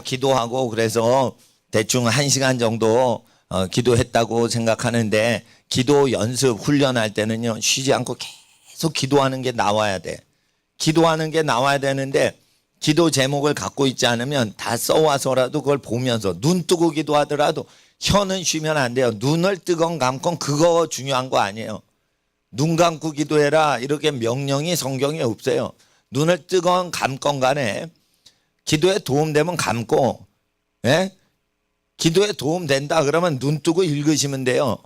기도하고 그래서 대충 1시간 정도 기도했다고 생각하는데 기도 연습 훈련할 때는요 쉬지 않고 계속 기도하는 게 나와야 돼. 기도하는 게 나와야 되는데 기도 제목을 갖고 있지 않으면 다 써와서라도 그걸 보면서 눈 뜨고 기도하더라도 혀는 쉬면 안 돼요. 눈을 뜨건 감건 그거 중요한 거 아니에요. 눈 감고 기도해라 이렇게 명령이 성경에 없어요. 눈을 뜨건 감건 간에 기도에 도움되면 감고, 예? 기도에 도움된다 그러면 눈 뜨고 읽으시면 돼요.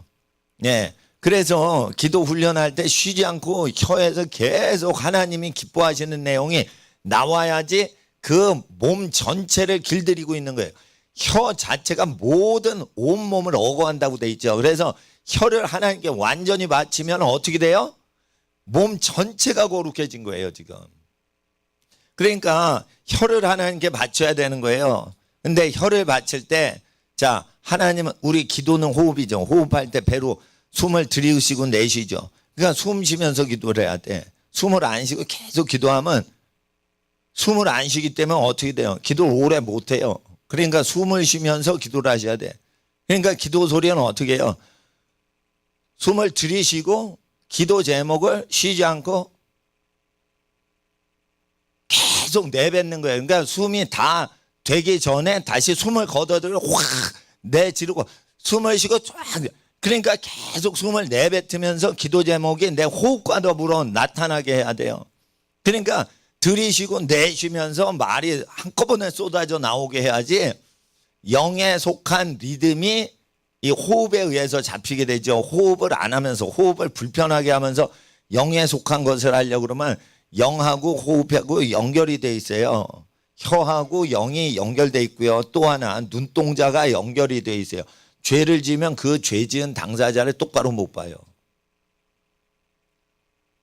예. 그래서 기도 훈련할 때 쉬지 않고 혀에서 계속 하나님이 기뻐하시는 내용이 나와야지 그 몸 전체를 길들이고 있는 거예요. 혀 자체가 모든 온몸을 어거한다고 돼 있죠. 그래서 혀를 하나님께 완전히 바치면 어떻게 돼요? 몸 전체가 거룩해진 거예요 지금. 그러니까 혀를 하나님께 바쳐야 되는 거예요. 근데 혀를 바칠 때 자, 하나님은 우리 기도는 호흡이죠. 호흡할 때 배로 숨을 들이쉬고 내쉬죠. 그러니까 숨 쉬면서 기도를 해야 돼. 숨을 안 쉬고 계속 기도하면 숨을 안 쉬기 때문에 어떻게 돼요? 기도를 오래 못 해요. 그러니까 숨을 쉬면서 기도를 하셔야 돼. 그러니까 기도 소리는 어떻게 해요? 숨을 들이쉬고 기도 제목을 쉬지 않고 계속 내뱉는 거예요. 그러니까 숨이 다 되기 전에 다시 숨을 걷어들여 확 내지르고 숨을 쉬고 쫙 그러니까 계속 숨을 내뱉으면서 기도 제목이 내 호흡과 더불어 나타나게 해야 돼요. 그러니까 들이쉬고 내쉬면서 말이 한꺼번에 쏟아져 나오게 해야지 영에 속한 리듬이 이 호흡에 의해서 잡히게 되죠. 호흡을 안 하면서 호흡을 불편하게 하면서 영에 속한 것을 하려고 그러면 영하고 호흡하고 연결이 돼 있어요. 혀하고 영이 연결돼 있고요. 또 하나 눈동자가 연결이 돼 있어요. 죄를 지으면 그 죄 지은 당사자를 똑바로 못 봐요.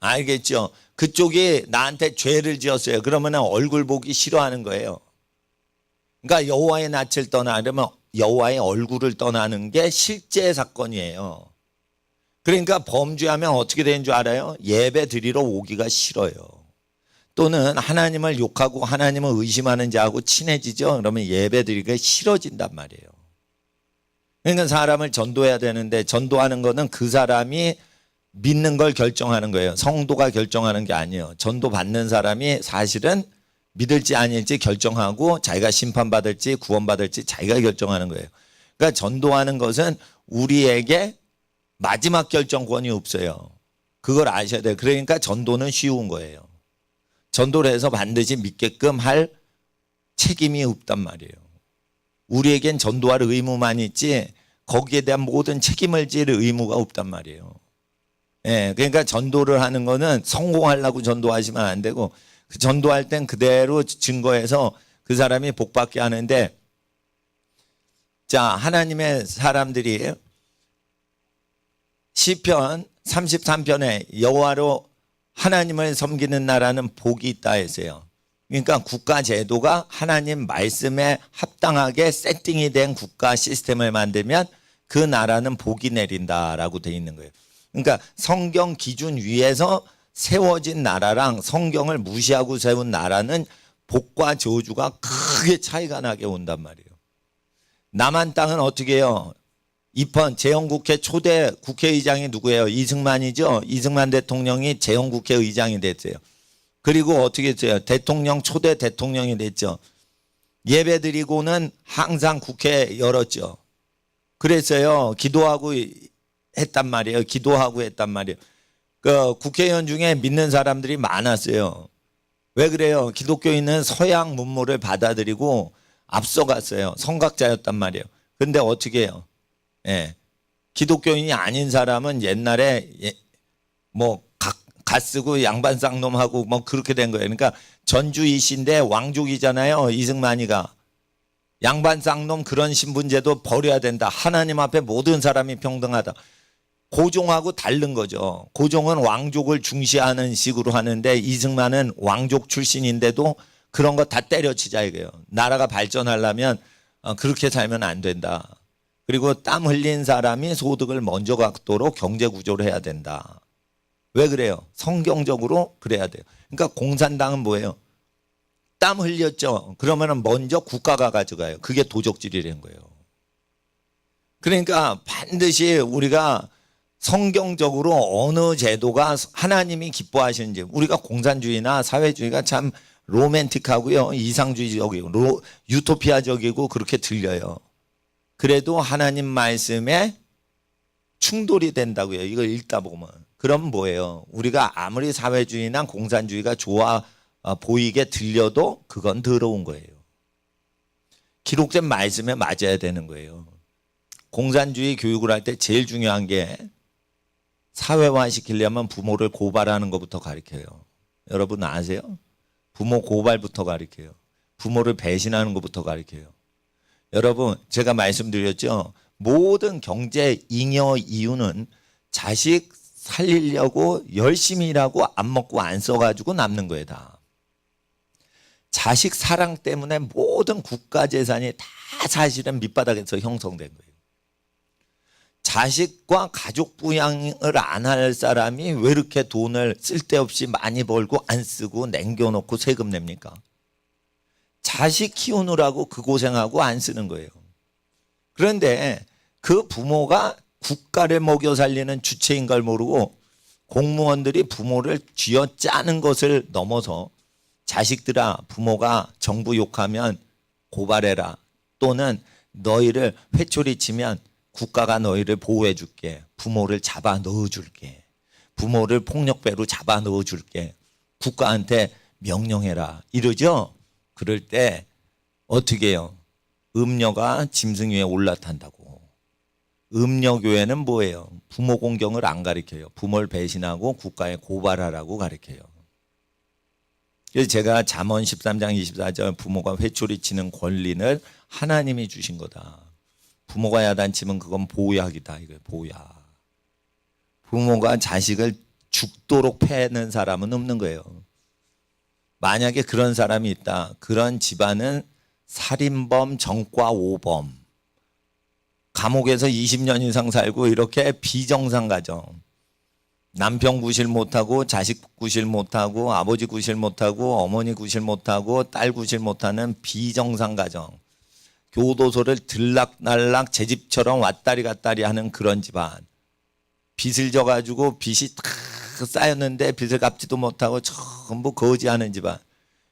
알겠죠? 그쪽이 나한테 죄를 지었어요. 그러면 얼굴 보기 싫어하는 거예요. 그러니까 여호와의 낯을 떠나려면 여호와의 얼굴을 떠나는 게 실제 사건이에요. 그러니까 범죄하면 어떻게 되는 줄 알아요? 예배 드리러 오기가 싫어요. 또는 하나님을 욕하고 하나님을 의심하는 자하고 친해지죠. 그러면 예배 드리기가 싫어진단 말이에요. 그러니까 사람을 전도해야 되는데 전도하는 거는 그 사람이 믿는 걸 결정하는 거예요. 성도가 결정하는 게 아니에요. 전도 받는 사람이 사실은 믿을지 아닐지 결정하고 자기가 심판받을지 구원받을지 자기가 결정하는 거예요. 그러니까 전도하는 것은 우리에게 마지막 결정권이 없어요. 그걸 아셔야 돼요. 그러니까 전도는 쉬운 거예요. 전도를 해서 반드시 믿게끔 할 책임이 없단 말이에요. 우리에겐 전도할 의무만 있지 거기에 대한 모든 책임을 질 의무가 없단 말이에요. 예, 그러니까 전도를 하는 거는 성공하려고 전도하시면 안 되고 그 전도할 땐 그대로 증거해서 그 사람이 복받게 하는데 자, 하나님의 사람들이 시편 33편에 여호와로 하나님을 섬기는 나라는 복이 있다 했어요. 그러니까 국가 제도가 하나님 말씀에 합당하게 세팅이 된 국가 시스템을 만들면 그 나라는 복이 내린다라고 되어 있는 거예요. 그러니까 성경 기준 위에서 세워진 나라랑 성경을 무시하고 세운 나라는 복과 저주가 크게 차이가 나게 온단 말이에요. 남한 땅은 어떻게 해요? 이번 재헌국회 초대 국회의장이 누구예요? 이승만이죠. 이승만 대통령이 재헌국회 의장이 됐어요. 그리고 어떻게 했어요? 대통령 초대 대통령이 됐죠. 예배드리고는 항상 국회 열었죠. 그랬어요. 기도하고 했단 말이에요. 기도하고 했단 말이에요. 그 국회의원 중에 믿는 사람들이 많았어요. 왜 그래요? 기독교인은 서양 문물을 받아들이고 앞서갔어요. 선각자였단 말이에요. 근데 어떻게 해요? 예. 기독교인이 아닌 사람은 옛날에 뭐 갓 쓰고 양반 쌍놈하고 뭐 그렇게 된 거예요. 그러니까 전주이신데 왕족이잖아요. 이승만이가. 양반 쌍놈 그런 신분제도 버려야 된다. 하나님 앞에 모든 사람이 평등하다. 고종하고 다른 거죠. 고종은 왕족을 중시하는 식으로 하는데 이승만은 왕족 출신인데도 그런 거 다 때려치자 이거예요. 나라가 발전하려면 그렇게 살면 안 된다. 그리고 땀 흘린 사람이 소득을 먼저 갖도록 경제 구조를 해야 된다. 왜 그래요? 성경적으로 그래야 돼요. 그러니까 공산당은 뭐예요? 땀 흘렸죠. 그러면은 먼저 국가가 가져가요. 그게 도적질이라는 거예요. 그러니까 반드시 우리가 성경적으로 어느 제도가 하나님이 기뻐하시는지, 우리가 공산주의나 사회주의가 참 로맨틱하고요, 이상주의적이고 유토피아적이고 그렇게 들려요. 그래도 하나님 말씀에 충돌이 된다고요. 이걸 읽다 보면. 그럼 뭐예요? 우리가 아무리 사회주의나 공산주의가 좋아 보이게 들려도 그건 더러운 거예요. 기록된 말씀에 맞아야 되는 거예요. 공산주의 교육을 할 때 제일 중요한 게 사회화시키려면 부모를 고발하는 것부터 가르쳐요. 여러분 아세요? 부모 고발부터 가르쳐요. 부모를 배신하는 것부터 가르쳐요. 여러분 제가 말씀드렸죠. 모든 경제 잉여 이유는 자식 살리려고 열심히 일하고 안 먹고 안 써가지고 남는 거예요. 다. 자식 사랑 때문에 모든 국가 재산이 다 사실은 밑바닥에서 형성된 거예요. 자식과 가족 부양을 안 할 사람이 왜 이렇게 돈을 쓸데없이 많이 벌고 안 쓰고 남겨놓고 세금 냅니까? 자식 키우느라고 그 고생하고 안 쓰는 거예요. 그런데 그 부모가 국가를 먹여 살리는 주체인 걸 모르고 공무원들이 부모를 쥐어짜는 것을 넘어서 자식들아, 부모가 정부 욕하면 고발해라, 또는 너희를 회초리 치면 국가가 너희를 보호해 줄게, 부모를 잡아 넣어 줄게, 부모를 폭력배로 잡아 넣어 줄게, 국가한테 명령해라 이러죠. 그럴 때 어떻게 해요? 음녀가 짐승 위에 올라탄다고. 음녀교회는 뭐예요? 부모 공경을 안 가르쳐요. 부모를 배신하고 국가에 고발하라고 가르쳐요. 그래서 제가 잠언 13장 24절 부모가 회초리 치는 권리를 하나님이 주신 거다. 부모가 야단치면 그건 보약이다. 이거예요. 보약. 부모가 자식을 죽도록 패는 사람은 없는 거예요. 만약에 그런 사람이 있다. 그런 집안은 살인범, 정과 5범, 감옥에서 20년 이상 살고 이렇게 비정상 가정, 남편 구실 못하고 자식 구실 못하고 아버지 구실 못하고 어머니 구실 못하고 딸 구실 못하는 비정상 가정, 교도소를 들락날락 제 집처럼 왔다리 갔다리 하는 그런 집안, 빚을 져가지고 빚이 탁 쌓였는데 빚을 갚지도 못하고 전부 거지하는 집안.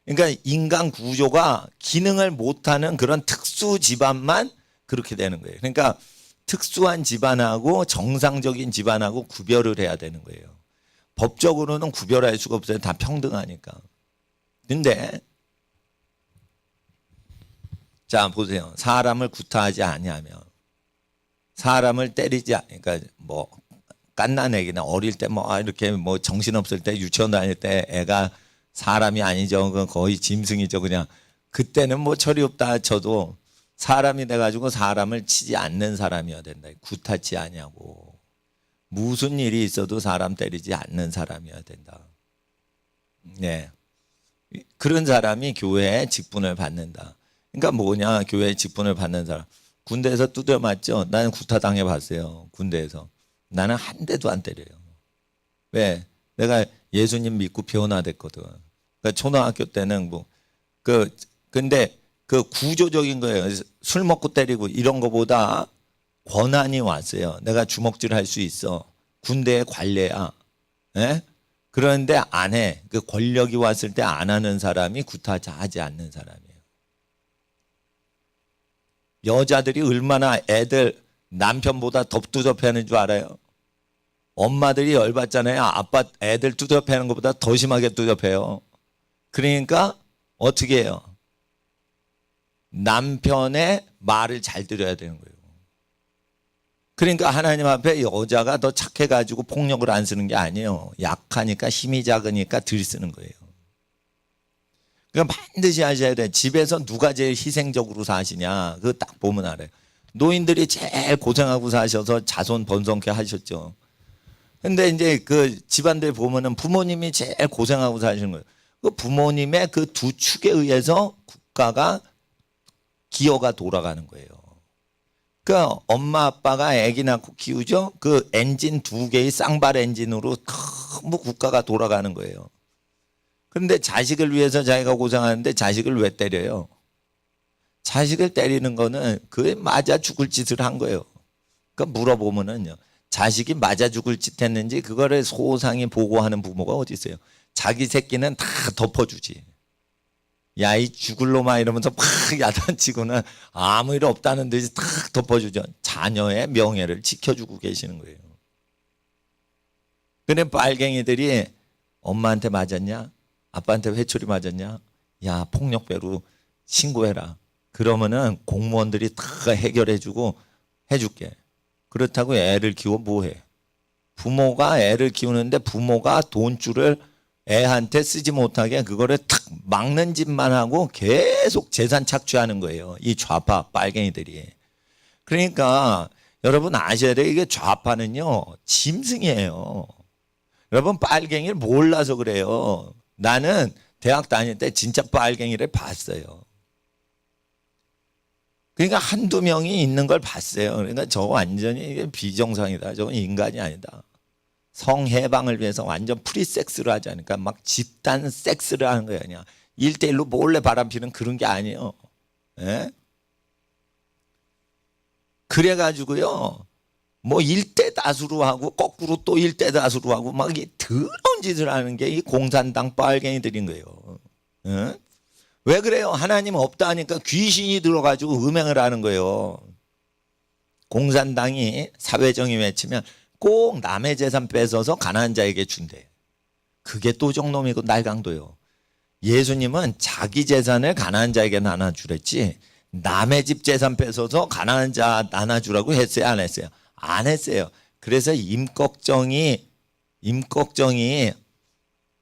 그러니까 인간 구조가 기능을 못하는 그런 특수 집안만 그렇게 되는 거예요. 그러니까 특수한 집안하고 정상적인 집안하고 구별을 해야 되는 거예요. 법적으로는 구별할 수가 없어요. 다 평등하니까. 근데 자 보세요. 사람을 구타하지 아니하면, 사람을 때리지, 그러니까 뭐 갓난애기나 어릴 때 뭐 이렇게 뭐 정신없을 때 유치원 다닐 때 애가 사람이 아니죠. 그건 거의 짐승이죠. 그냥 그때는 뭐 철이 없다 쳐도 사람이 돼가지고 사람을 치지 않는 사람이어야 된다. 구타치 아니하고 무슨 일이 있어도 사람 때리지 않는 사람이어야 된다. 네, 그런 사람이 교회에 직분을 받는다. 그러니까 뭐냐, 교회에 직분을 받는 사람. 군대에서 두드려 맞죠. 나는 구타 당해봤어요. 군대에서. 나는 한 대도 안 때려요. 왜? 내가 예수님 믿고 변화됐거든. 그러니까 초등학교 때는 근데 그 구조적인 거예요. 술 먹고 때리고 이런 거보다 권한이 왔어요. 내가 주먹질 할 수 있어. 군대의 관례야. 예? 그런데 안 해. 그 권력이 왔을 때 안 하는 사람이 구타하지 않는 사람이에요. 여자들이 얼마나 애들 남편보다 더 두접해하는 줄 알아요? 엄마들이 열받잖아요. 아빠 애들 두접해하는 것보다 더 심하게 두접해요. 그러니까 어떻게 해요? 남편의 말을 잘 들어야 되는 거예요. 그러니까 하나님 앞에 여자가 더 착해가지고 폭력을 안 쓰는 게 아니에요. 약하니까, 힘이 작으니까 덜 쓰는 거예요. 그러니까 반드시 하셔야 돼. 집에서 누가 제일 희생적으로 사시냐, 그거 딱 보면 알아요. 노인들이 제일 고생하고 사셔서 자손 번성케 하셨죠. 근데 이제 그 집안들 보면은 부모님이 제일 고생하고 사시는 거예요. 그 부모님의 그 두 축에 의해서 국가가, 기여가 돌아가는 거예요. 그러니까 엄마 아빠가 아기 낳고 키우죠. 그 엔진 두 개의 쌍발 엔진으로 전부 국가가 돌아가는 거예요. 그런데 자식을 위해서 자기가 고생하는데 자식을 왜 때려요? 자식을 때리는 거는 그게 맞아 죽을 짓을 한 거예요. 그러니까 물어보면은요, 자식이 맞아 죽을 짓 했는지 그거를 소상히 보고하는 부모가 어디 있어요? 자기 새끼는 다 덮어주지. 야, 이 죽을 놈아 이러면서 막 야단치고는 아무 일 없다는 듯이 탁 덮어주죠. 자녀의 명예를 지켜주고 계시는 거예요. 근데 빨갱이들이 엄마한테 맞았냐? 아빠한테 회초리 맞았냐? 야, 폭력배로 신고해라. 그러면은 공무원들이 다 해결해주고 해줄게. 그렇다고 애를 키워 뭐해? 부모가 애를 키우는데 부모가 돈줄을 애한테 쓰지 못하게 그거를 탁 막는 짓만 하고 계속 재산 착취하는 거예요. 이 좌파 빨갱이들이. 그러니까 여러분 아셔야 돼요. 이게 좌파는요, 짐승이에요. 여러분 빨갱이를 몰라서 그래요. 나는 대학 다닐 때 진짜 빨갱이를 봤어요. 그러니까 한두 명이 있는 걸 봤어요. 그러니까 저 완전히 비정상이다. 저건 인간이 아니다. 성해방을 위해서 완전 프리섹스를 하지 않으니까 막 집단 섹스를 하는 거예요. 그냥 1대1로 몰래 바람피는 그런 게 아니에요. 예? 그래가지고요, 뭐 1대 다수로 하고 거꾸로 또 1대 다수로 하고 막 이 더러운 짓을 하는 게 이 공산당 빨갱이들인 거예요. 예? 왜 그래요? 하나님 없다 하니까 귀신이 들어가지고 음행을 하는 거예요. 공산당이 사회정의 외치면 꼭 남의 재산 뺏어서 가난한 자에게 준대. 그게 또정놈이고 날강도요. 예수님은 자기 재산을 가난한 자에게 나눠주랬지 남의 집 재산 뺏어서 가난한 자 나눠주라고 했어요? 안 했어요? 안 했어요. 그래서 임꺽정이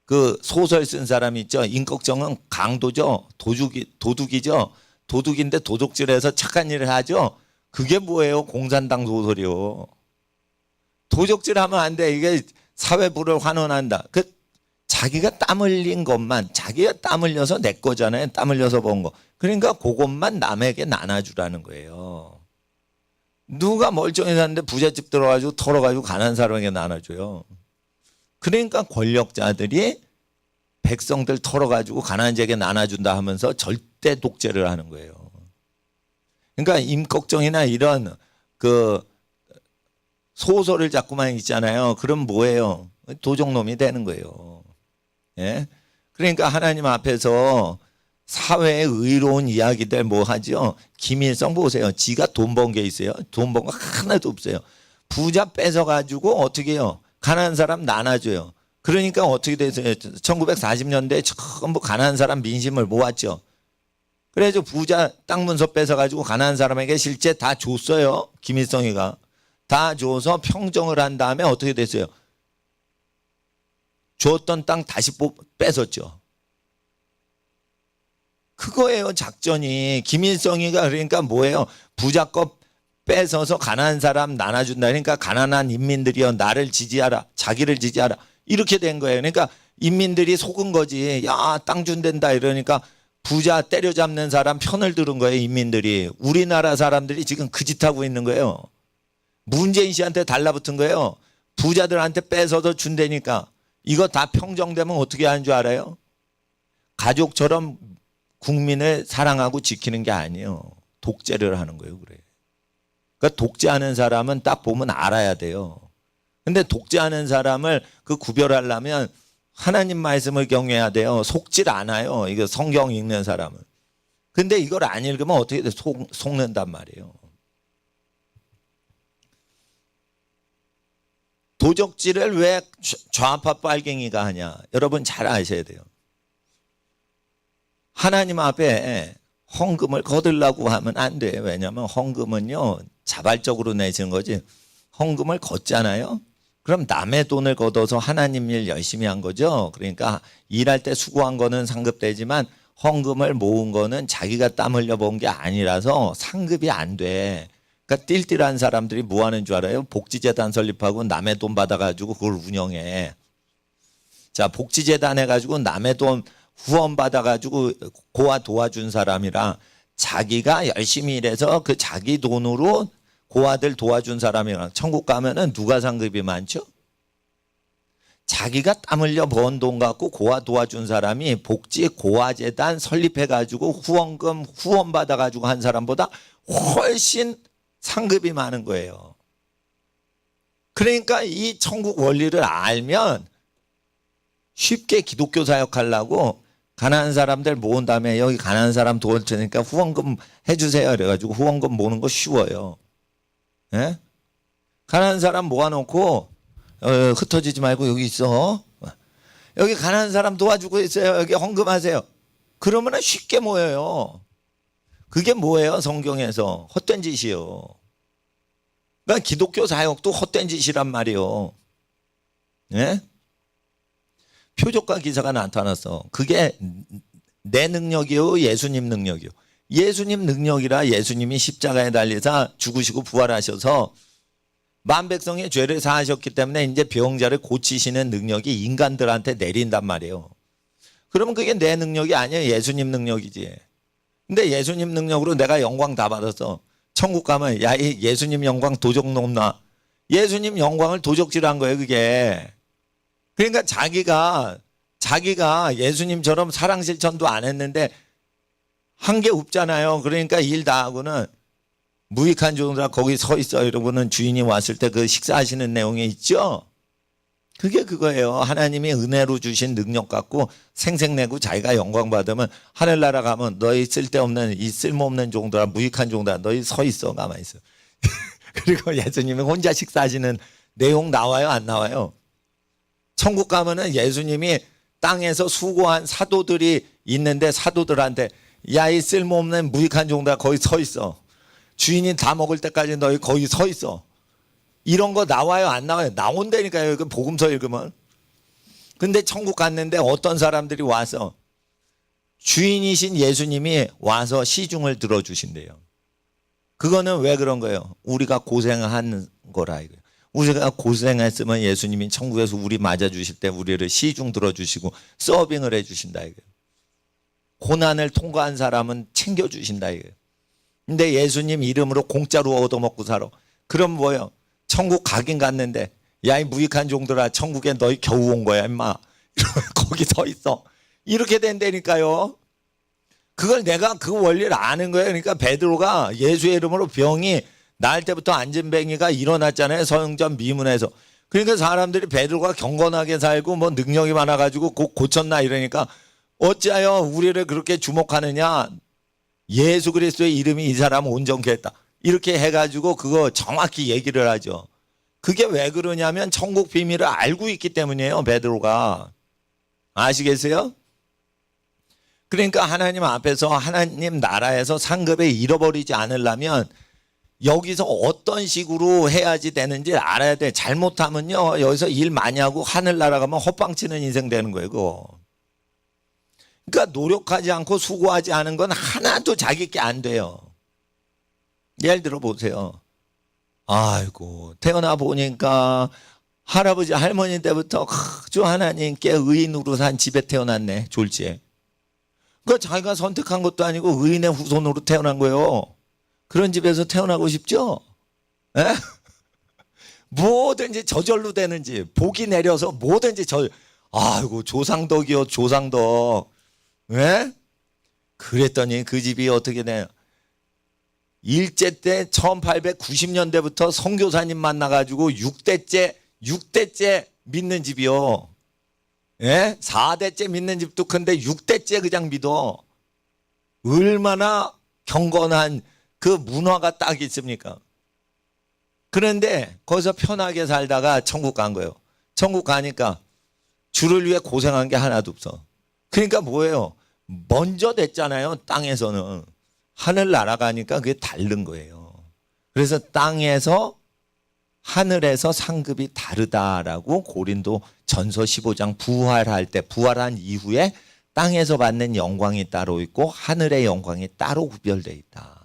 그 소설 쓴 사람 있죠. 임꺽정은 강도죠. 도둑이죠. 도둑인데 도둑질해서 착한 일을 하죠. 그게 뭐예요? 공산당 소설이요. 도적질하면 안 돼. 이게 사회부를 환원한다. 그 자기가 땀 흘린 것만, 자기가 땀 흘려서 내 거잖아요. 땀 흘려서 본 거. 그러니까 그것만 남에게 나눠주라는 거예요. 누가 멀쩡히 사는데 부잣집 들어가지고 털어가지고 가난한 사람에게 나눠줘요. 그러니까 권력자들이 백성들 털어가지고 가난한 자에게 나눠준다 하면서 절대 독재를 하는 거예요. 그러니까 임꺽정이나 이런 그 소설을 자꾸만 있잖아요. 그럼 뭐예요? 도적놈이 되는 거예요. 예? 그러니까 하나님 앞에서 사회의 의로운 이야기들 뭐 하죠? 김일성 보세요. 지가 돈 번 게 있어요? 돈 번 거 하나도 없어요. 부자 뺏어가지고 어떻게 해요? 가난한 사람 나눠줘요. 그러니까 어떻게 됐어요? 1940년대에 전부 가난한 사람 민심을 모았죠. 그래서 부자 땅 문서 뺏어가지고 가난한 사람에게 실제 다 줬어요. 김일성이가. 다 줘서 평정을 한 다음에 어떻게 됐어요? 줬던 땅 다시 뺏었죠. 그거예요, 작전이. 김일성이가 그러니까 뭐예요? 부자 거 뺏어서 가난한 사람 나눠준다. 그러니까 가난한 인민들이요, 나를 지지하라, 자기를 지지하라. 이렇게 된 거예요. 그러니까 인민들이 속은 거지. 야, 땅 준댄다 이러니까 부자 때려잡는 사람 편을 들은 거예요, 인민들이. 우리나라 사람들이 지금 그 짓 하고 있는 거예요. 문재인 씨한테 달라붙은 거예요. 부자들한테 뺏어서 준다니까. 이거 다 평정되면 어떻게 하는 줄 알아요? 가족처럼 국민을 사랑하고 지키는 게 아니에요. 독재를 하는 거예요. 그래. 그러니까 독재하는 사람은 딱 보면 알아야 돼요. 근데 독재하는 사람을 그 구별하려면 하나님 말씀을 경외해야 돼요. 속질 않아요. 이거 성경 읽는 사람은. 근데 이걸 안 읽으면 어떻게 돼? 속는단 말이에요. 도적질을 왜 좌파 빨갱이가 하냐? 여러분 잘 아셔야 돼요. 하나님 앞에 헌금을 거들라고 하면 안 돼요. 왜냐하면 헌금은요, 자발적으로 내시는 거지. 헌금을 걷잖아요. 그럼 남의 돈을 걷어서 하나님 일 열심히 한 거죠. 그러니까 일할 때 수고한 거는 상급되지만 헌금을 모은 거는 자기가 땀 흘려본 게 아니라서 상급이 안 돼. 그러니까 띨띨한 사람들이 뭐 하는 줄 알아요? 복지재단 설립하고 남의 돈 받아가지고 그걸 운영해. 자, 복지재단 해가지고 남의 돈 후원 받아가지고 고아 도와준 사람이라 자기가 열심히 일해서 그 자기 돈으로 고아들 도와준 사람이랑 천국 가면은 누가 상급이 많죠? 자기가 땀 흘려 번 돈 갖고 고아 도와준 사람이 복지 고아재단 설립해가지고 후원 받아가지고 한 사람보다 훨씬 상급이 많은 거예요. 그러니까 이 천국 원리를 알면 쉽게 기독교 사역하려고 가난한 사람들 모은 다음에 여기 가난한 사람 도울 테니까 후원금 해주세요. 그래가지고 후원금 모으는 거 쉬워요. 예? 가난한 사람 모아놓고 흩어지지 말고 여기 있어. 여기 가난한 사람 도와주고 있어요. 여기 헌금하세요. 그러면 쉽게 모여요. 그게 뭐예요? 성경에서 헛된 짓이요. 그러니까 기독교 사역도 헛된 짓이란 말이요. 예? 표적과 기사가 나타났어. 그게 내 능력이요, 예수님 능력이요. 예수님 능력이라 예수님이 십자가에 달리사 죽으시고 부활하셔서 만백성의 죄를 사하셨기 때문에 이제 병자를 고치시는 능력이 인간들한테 내린단 말이에요. 그러면 그게 내 능력이 아니에요. 예수님 능력이지. 근데 예수님 능력으로 내가 영광 다 받았어. 천국 가면 야, 이 예수님 영광 도적 높나? 예수님 영광을 도적질한 거예요, 그게. 그러니까 자기가 예수님처럼 사랑 실천도 안 했는데 한 게 없잖아요. 그러니까 일 다 하고는 무익한 종들아 거기 서 있어 이러고는 주인이 왔을 때 그 식사하시는 내용이 있죠. 그게 그거예요. 하나님이 은혜로 주신 능력 갖고 생색내고 자기가 영광 받으면 하늘나라 가면 너희 쓸데없는 이 쓸모없는 종들아 무익한 종들아 너희 서 있어 가만히 있어. 그리고 예수님이 혼자 식사하시는 내용 나와요 안 나와요? 천국 가면은 예수님이 땅에서 수고한 사도들이 있는데 사도들한테 야 이 쓸모없는 무익한 종들아 거기 서 있어. 주인이 다 먹을 때까지 너희 거기 서 있어. 이런 거 나와요 안 나와요? 나온다니까요. 그 복음서 읽으면. 근데 천국 갔는데 어떤 사람들이 와서 주인이신 예수님이 와서 시중을 들어주신대요. 그거는 왜 그런 거예요? 우리가 고생한 거라 이거예요. 우리가 고생했으면 예수님이 천국에서 우리 맞아주실 때 우리를 시중 들어주시고 서빙을 해주신다 이거예요. 고난을 통과한 사람은 챙겨주신다 이거예요. 근데 예수님 이름으로 공짜로 얻어먹고 살아. 그럼 뭐예요? 천국 가긴 갔는데 야 이 무익한 종들아 천국에 너희 겨우 온 거야 임마. 거기 서 있어. 이렇게 된다니까요. 그걸 내가 그 원리를 아는 거예요. 그러니까 베드로가 예수의 이름으로 병이 나을 때부터 안진뱅이가 일어났잖아요. 서영전 미문에서. 그러니까 사람들이 베드로가 경건하게 살고 뭐 능력이 많아가지고 곧 고쳤나 이러니까 어찌하여 우리를 그렇게 주목하느냐. 예수 그리스도의 이름이 이 사람을 온전케 했다. 이렇게 해가지고 그거 정확히 얘기를 하죠. 그게 왜 그러냐면 천국 비밀을 알고 있기 때문이에요. 베드로가. 아시겠어요? 그러니까 하나님 앞에서 하나님 나라에서 상급에 잃어버리지 않으려면 여기서 어떤 식으로 해야지 되는지 알아야 돼. 잘못하면요 여기서 일 많이 하고 하늘나라 가면 헛방치는 인생 되는 거예요. 그거. 그러니까 노력하지 않고 수고하지 않은 건 하나도 자기 게 안 돼요. 예를 들어 보세요. 아이고 태어나 보니까 할아버지 할머니 때부터 주 하나님께 의인으로 산 집에 태어났네. 졸지에. 그 자기가 선택한 것도 아니고 의인의 후손으로 태어난 거예요. 그런 집에서 태어나고 싶죠? 에? 뭐든지 저절로 되는지 복이 내려서 뭐든지 아이고 조상덕이요 조상덕. 왜? 그랬더니 그 집이 어떻게 돼요? 일제 때 1890년대부터 선교사님 만나가지고 6대째 믿는 집이요. 예? 4대째 믿는 집도 큰데 6대째 그냥 믿어. 얼마나 경건한 그 문화가 딱 있습니까? 그런데 거기서 편하게 살다가 천국 간 거예요. 천국 가니까 주를 위해 고생한 게 하나도 없어. 그러니까 뭐예요? 먼저 됐잖아요. 땅에서는. 하늘 날아가니까 그게 다른 거예요. 그래서 땅에서 하늘에서 상급이 다르다라고 고린도 전서 15장 부활할 때 부활한 이후에 땅에서 받는 영광이 따로 있고 하늘의 영광이 따로 구별되어 있다.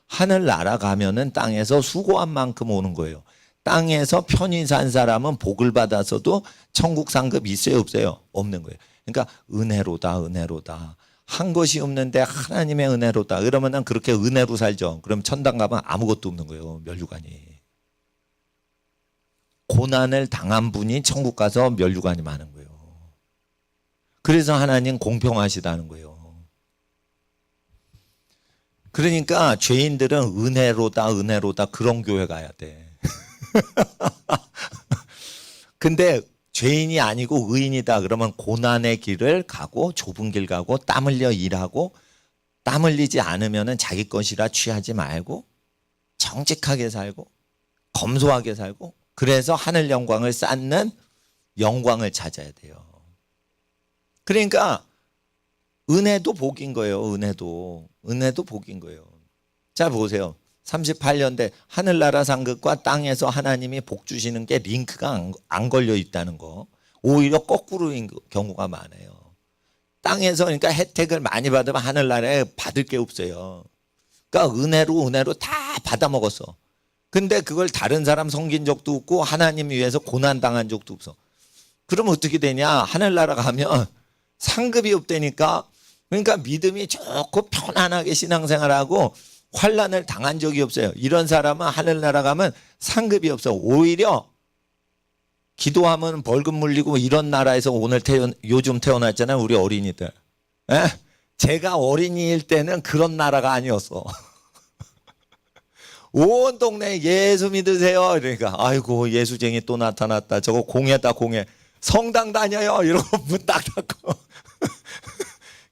하늘 날아가면은 땅에서 수고한 만큼 오는 거예요. 땅에서 편히 산 사람은 복을 받아서도 천국 상급 있어요 없어요? 없는 거예요. 그러니까 은혜로다. 한 것이 없는데 하나님의 은혜로다. 그러면 그렇게 은혜로 살죠. 그럼 천당 가면 아무것도 없는 거예요. 면류관이. 고난을 당한 분이 천국 가서 면류관이 많은 거예요. 그래서 하나님 공평하시다는 거예요. 그러니까 죄인들은 은혜로다 그런 교회 가야 돼. 근데 죄인이 아니고 의인이다 그러면 고난의 길을 가고 좁은 길 가고 땀 흘려 일하고 땀 흘리지 않으면 자기 것이라 취하지 말고 정직하게 살고 검소하게 살고 그래서 하늘 영광을 쌓는 영광을 찾아야 돼요. 그러니까 은혜도 복인 거예요. 은혜도 복인 거예요. 자 보세요. 38년대 하늘나라 상급과 땅에서 하나님이 복 주시는 게 링크가 안 걸려 있다는 거. 오히려 거꾸로인 경우가 많아요. 땅에서 그러니까 혜택을 많이 받으면 하늘나라에 받을 게 없어요. 그러니까 은혜로 다 받아 먹었어. 근데 그걸 다른 사람 섬긴 적도 없고 하나님 위해서 고난 당한 적도 없어. 그러면 어떻게 되냐? 하늘나라 가면 상급이 없다니까. 그러니까 믿음이 좋고 편안하게 신앙생활하고 환난을 당한 적이 없어요. 이런 사람은 하늘나라 가면 상급이 없어. 오히려 기도하면 벌금 물리고 이런 나라에서 요즘 태어났잖아요. 우리 어린이들. 에? 제가 어린이일 때는 그런 나라가 아니었어. 온 동네에 예수 믿으세요. 그러니까 아이고 예수쟁이 또 나타났다. 저거 공예다 공예. 성당 다녀요. 이러고 문 딱 닫고.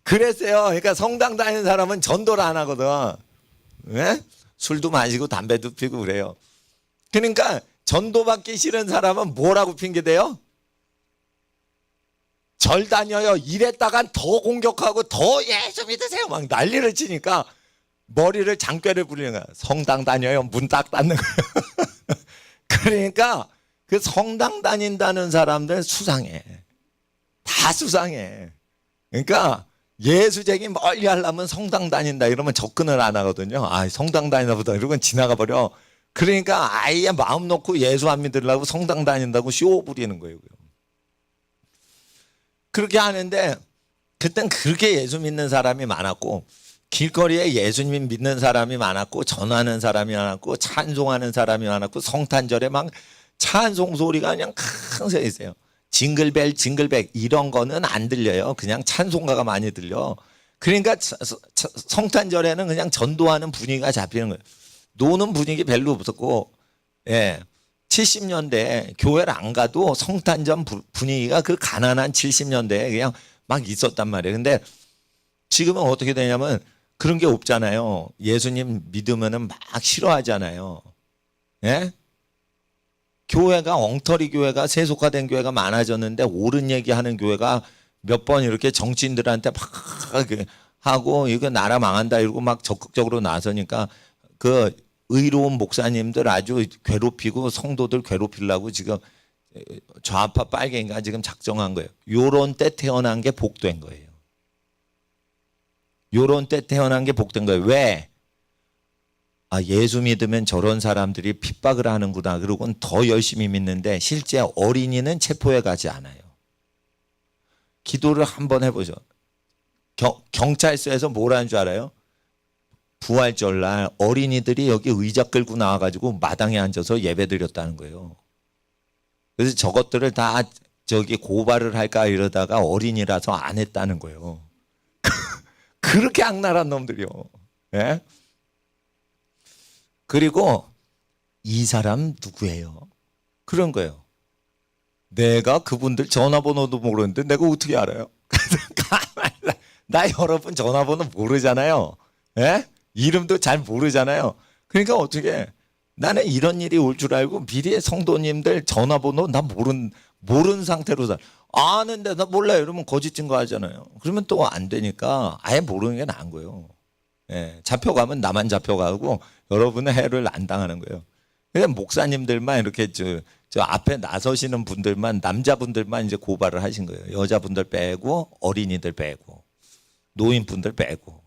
그랬어요. 그러니까 성당 다니는 사람은 전도를 안 하거든. 네? 술도 마시고 담배도 피고 그래요. 그러니까 전도받기 싫은 사람은 뭐라고 핑계대요? 절 다녀요. 이랬다간 더 공격하고 더 예수 믿으세요. 막 난리를 치니까 머리를 장꾀를 부리는 거야. 성당 다녀요. 문 딱 닫는 거야. 그러니까 그 성당 다닌다는 사람들 수상해. 다 수상해. 그러니까 예수쟁이 멀리 하려면 성당 다닌다 이러면 접근을 안 하거든요. 아, 성당 다니나 보다 이러면 지나가 버려. 그러니까 아예 마음 놓고 예수 안 믿으려고 성당 다닌다고 쇼 부리는 거예요. 그렇게 하는데 그땐 그렇게 예수 믿는 사람이 많았고 길거리에 예수님 믿는 사람이 많았고 전하는 사람이 많았고 찬송하는 사람이 많았고 성탄절에 막 찬송 소리가 그냥 큰 새 있어요. 징글벨 이런 거는 안 들려요. 그냥 찬송가가 많이 들려. 그러니까 성탄절에는 그냥 전도하는 분위기가 잡히는 거예요. 노는 분위기 별로 없었고, 예. 70년대 교회를 안 가도 성탄절 분위기가 그 가난한 70년대에 그냥 막 있었단 말이에요. 근데 지금은 어떻게 되냐면 그런 게 없잖아요. 예수님 믿으면은 막 싫어하잖아요. 예? 교회가 엉터리 교회가 세속화된 교회가 많아졌는데 옳은 얘기하는 교회가 몇 번 이렇게 정치인들한테 막 하고 이거 나라 망한다 이러고 막 적극적으로 나서니까 그 의로운 목사님들 아주 괴롭히고 성도들 괴롭히려고 지금 좌파 빨갱이가 지금 작정한 거예요. 요런 때 태어난 게 복된 거예요. 요런 때 태어난 게 복된 거예요. 왜? 아, 예수 믿으면 저런 사람들이 핍박을 하는구나. 그러고는 더 열심히 믿는데 실제 어린이는 체포해 가지 않아요. 기도를 한번 해보죠. 경찰서에서 뭐라는 줄 알아요? 부활절날 어린이들이 여기 의자 끌고 나와가지고 마당에 앉아서 예배 드렸다는 거예요. 그래서 저것들을 다 저기 고발을 할까 이러다가 어린이라서 안 했다는 거예요. 그렇게 악랄한 놈들이요. 예? 그리고 이 사람 누구예요? 그런 거예요. 내가 그분들 전화번호도 모르는데 내가 어떻게 알아요? 나 여러분 전화번호 모르잖아요. 예? 이름도 잘 모르잖아요. 그러니까 어떻게 나는 이런 일이 올 줄 알고 미리 성도님들 전화번호 나 모르는 상태로 아는데 나 몰라요. 이러면 거짓 증거하잖아요. 그러면 또 안 되니까 아예 모르는 게 나은 거예요. 예, 잡혀가면 나만 잡혀가고 여러분은 해를 안 당하는 거예요. 그냥 목사님들만 이렇게 저 앞에 나서시는 분들만 남자분들만 이제 고발을 하신 거예요. 여자분들 빼고 어린이들 빼고 노인분들 빼고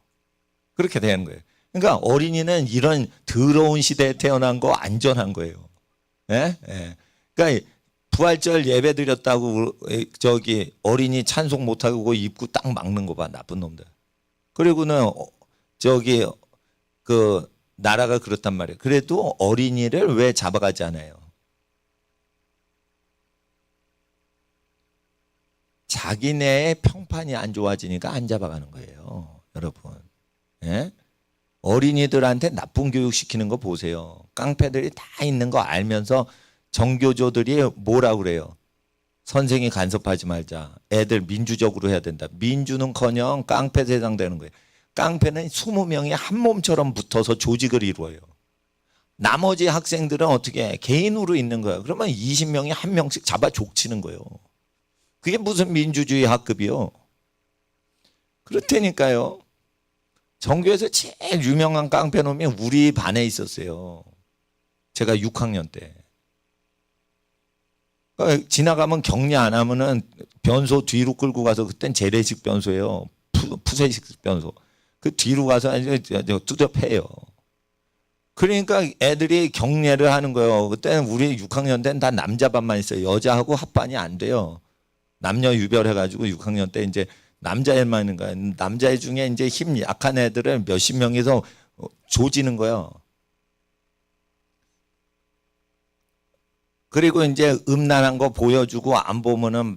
그렇게 되는 거예요. 그러니까 어린이는 이런 더러운 시대에 태어난 거 안전한 거예요. 예? 예. 그러니까 부활절 예배 드렸다고 저기 어린이 찬송 못하고 입구 딱 막는 거 봐. 나쁜 놈들. 그리고는 저기 그 나라가 그렇단 말이에요. 그래도 어린이를 왜 잡아가지 않아요? 자기네의 평판이 안 좋아지니까 안 잡아가는 거예요. 여러분. 예? 어린이들한테 나쁜 교육 시키는 거 보세요. 깡패들이 다 있는 거 알면서 정교조들이 뭐라 그래요? 선생이 간섭하지 말자. 애들 민주적으로 해야 된다. 민주는커녕 깡패 세상 되는 거예요. 깡패는 20명이 한 몸처럼 붙어서 조직을 이루어요. 나머지 학생들은 어떻게 해? 개인으로 있는 거예요. 그러면 20명이 한 명씩 잡아 족치는 거예요. 그게 무슨 민주주의 학급이요? 그렇다니까요. 전교에서 제일 유명한 깡패놈이 우리 반에 있었어요. 제가 6학년 때. 그러니까 지나가면 격리 안 하면은 변소 뒤로 끌고 가서, 그땐 재래식 변소예요. 푸세식 변소. 그 뒤로 가서 뚜져 패요. 그러니까 애들이 격리를 하는 거예요. 그때는 우리 6학년 때는 다 남자 반만 있어요. 여자하고 합반이 안 돼요. 남녀 유별해가지고 6학년 때 이제 남자애만 있는 거야. 남자애 중에 이제 힘 약한 애들을 몇십 명이서 조지는 거예요. 그리고 이제 음란한 거 보여주고 안 보면은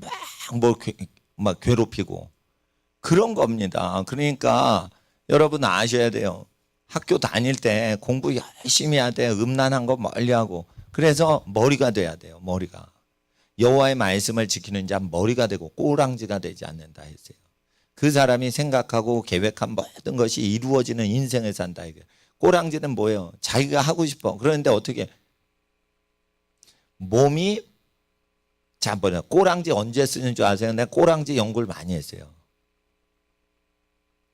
막 괴롭히고 그런 겁니다. 그러니까 여러분 아셔야 돼요. 학교 다닐 때 공부 열심히 해야 돼. 음란한 거 멀리하고. 그래서 머리가 돼야 돼요. 머리가. 여호와의 말씀을 지키는 자 머리가 되고 꼬랑지가 되지 않는다 했어요. 그 사람이 생각하고 계획한 모든 것이 이루어지는 인생을 산다. 꼬랑지는 뭐예요? 자기가 하고 싶어. 그런데 어떻게? 몸이, 자, 뭐냐, 꼬랑지 언제 쓰는 줄 아세요? 내가 꼬랑지 연구를 많이 했어요.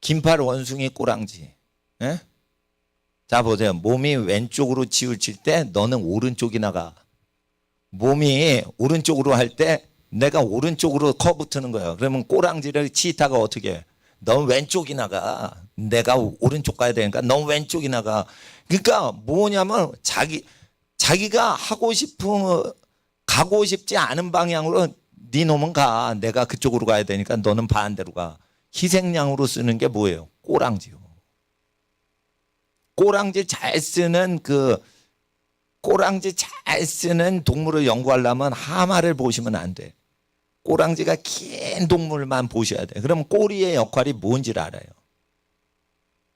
긴팔 원숭이 꼬랑지. 예? 자, 보세요. 몸이 왼쪽으로 치우칠 때 너는 오른쪽이 나가. 몸이 오른쪽으로 할 때 내가 오른쪽으로 커브 트는 거예요. 그러면 꼬랑지를 치다가 어떻게 해? 넌 왼쪽이 나가. 내가 오른쪽 가야 되니까 넌 왼쪽이 나가. 그러니까 뭐냐면 자기가 하고 싶은, 가고 싶지 않은 방향으로 네 놈은 가. 내가 그쪽으로 가야 되니까 너는 반대로 가. 희생양으로 쓰는 게 뭐예요? 꼬랑지요. 꼬랑지 잘 쓰는 꼬랑지 잘 쓰는 동물을 연구하려면 하마를 보시면 안 돼. 꼬랑지가 긴 동물만 보셔야 돼. 그럼 꼬리의 역할이 뭔지를 알아요.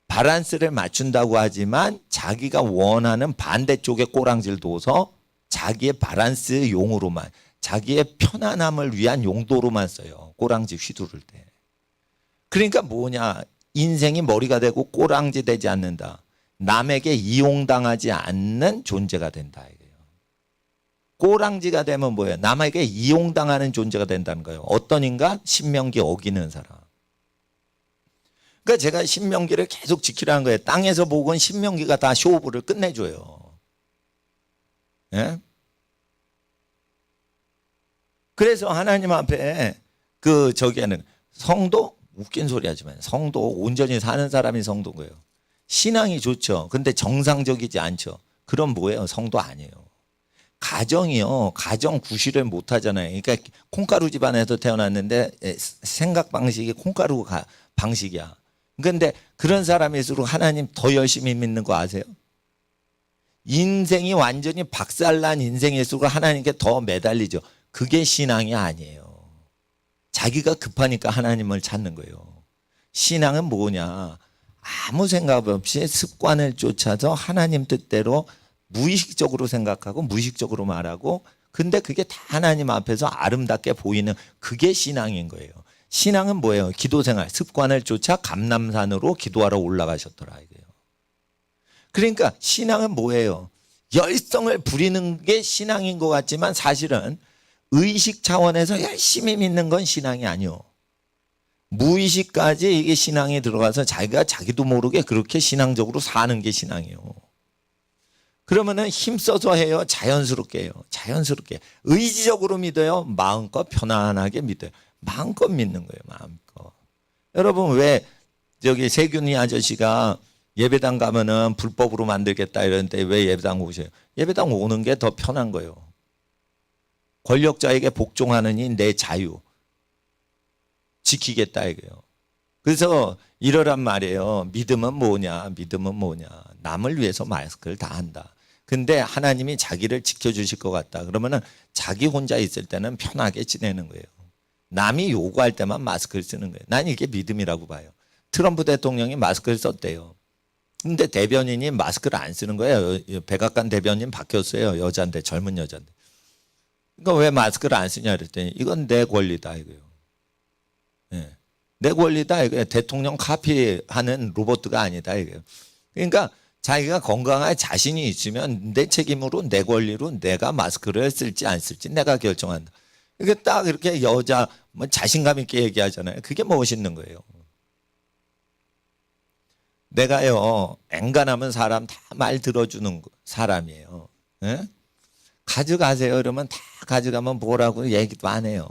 밸런스를 맞춘다고 하지만 자기가 원하는 반대쪽에 꼬랑지를 둬서 자기의 밸런스 용으로만, 자기의 편안함을 위한 용도로만 써요. 꼬랑지 휘두를 때. 그러니까 뭐냐? 인생이 머리가 되고 꼬랑지 되지 않는다. 남에게 이용당하지 않는 존재가 된다. 이거예요. 꼬랑지가 되면 뭐예요? 남에게 이용당하는 존재가 된다는 거예요. 어떤 인간? 신명기 어기는 사람. 그러니까 제가 신명기를 계속 지키라는 거예요. 땅에서 복은 신명기가 다 쇼부를 끝내줘요. 예? 그래서 하나님 앞에 저기에는 성도, 웃긴 소리 하지만 성도, 온전히 사는 사람이 성도인 거예요. 신앙이 좋죠. 근데 정상적이지 않죠. 그럼 뭐예요? 성도 아니에요. 가정이요. 가정 구실을 못 하잖아요. 그러니까 콩가루 집안에서 태어났는데 생각 방식이 콩가루 방식이야. 그런데 그런 사람일수록 하나님 더 열심히 믿는 거 아세요? 인생이 완전히 박살난 인생일수록 하나님께 더 매달리죠. 그게 신앙이 아니에요. 자기가 급하니까 하나님을 찾는 거예요. 신앙은 뭐냐? 아무 생각 없이 습관을 쫓아서 하나님 뜻대로 무의식적으로 생각하고 무의식적으로 말하고, 근데 그게 다 하나님 앞에서 아름답게 보이는, 그게 신앙인 거예요. 신앙은 뭐예요? 기도생활, 습관을 쫓아 감람산으로 기도하러 올라가셨더라 이거예요. 그러니까 신앙은 뭐예요? 열성을 부리는 게 신앙인 것 같지만 사실은 의식 차원에서 열심히 믿는 건 신앙이 아니요. 무의식까지 이게 신앙이 들어가서 자기가 자기도 모르게 그렇게 신앙적으로 사는 게 신앙이에요. 그러면은 힘써서 해요? 자연스럽게 해요? 자연스럽게. 의지적으로 믿어요? 마음껏 편안하게 믿어요? 마음껏 믿는 거예요. 마음껏. 여러분 왜 저기 세균이 아저씨가 예배당 가면은 불법으로 만들겠다 이러는데 왜 예배당 오세요? 예배당 오는 게 더 편한 거예요. 권력자에게 복종하느니 내 자유 지키겠다 이거예요. 그래서 이러란 말이에요. 믿음은 뭐냐? 믿음은 뭐냐? 남을 위해서 마스크를 다 한다. 근데 하나님이 자기를 지켜주실 것 같다. 그러면은 자기 혼자 있을 때는 편하게 지내는 거예요. 남이 요구할 때만 마스크를 쓰는 거예요. 난 이게 믿음이라고 봐요. 트럼프 대통령이 마스크를 썼대요. 근데 대변인이 마스크를 안 쓰는 거예요. 백악관 대변인 바뀌었어요. 여자인데, 젊은 여자인데. 그러니까 왜 마스크를 안 쓰냐 그랬더니 이건 내 권리다 이거예요. 예. 내 권리다 이거예요. 대통령 카피하는 로봇가 아니다 이거예요. 그러니까 자기가 건강에 자신이 있으면 내 책임으로 내 권리로 내가 마스크를 쓸지 안 쓸지 내가 결정한다. 이게 딱 이렇게 여자 뭐 자신감 있게 얘기하잖아요. 그게 멋있는 거예요. 내가요 앵간하면 사람 다 말 들어주는 사람이에요. 예? 가져가세요 그러면 다 가져가면 뭐라고 얘기도 안 해요.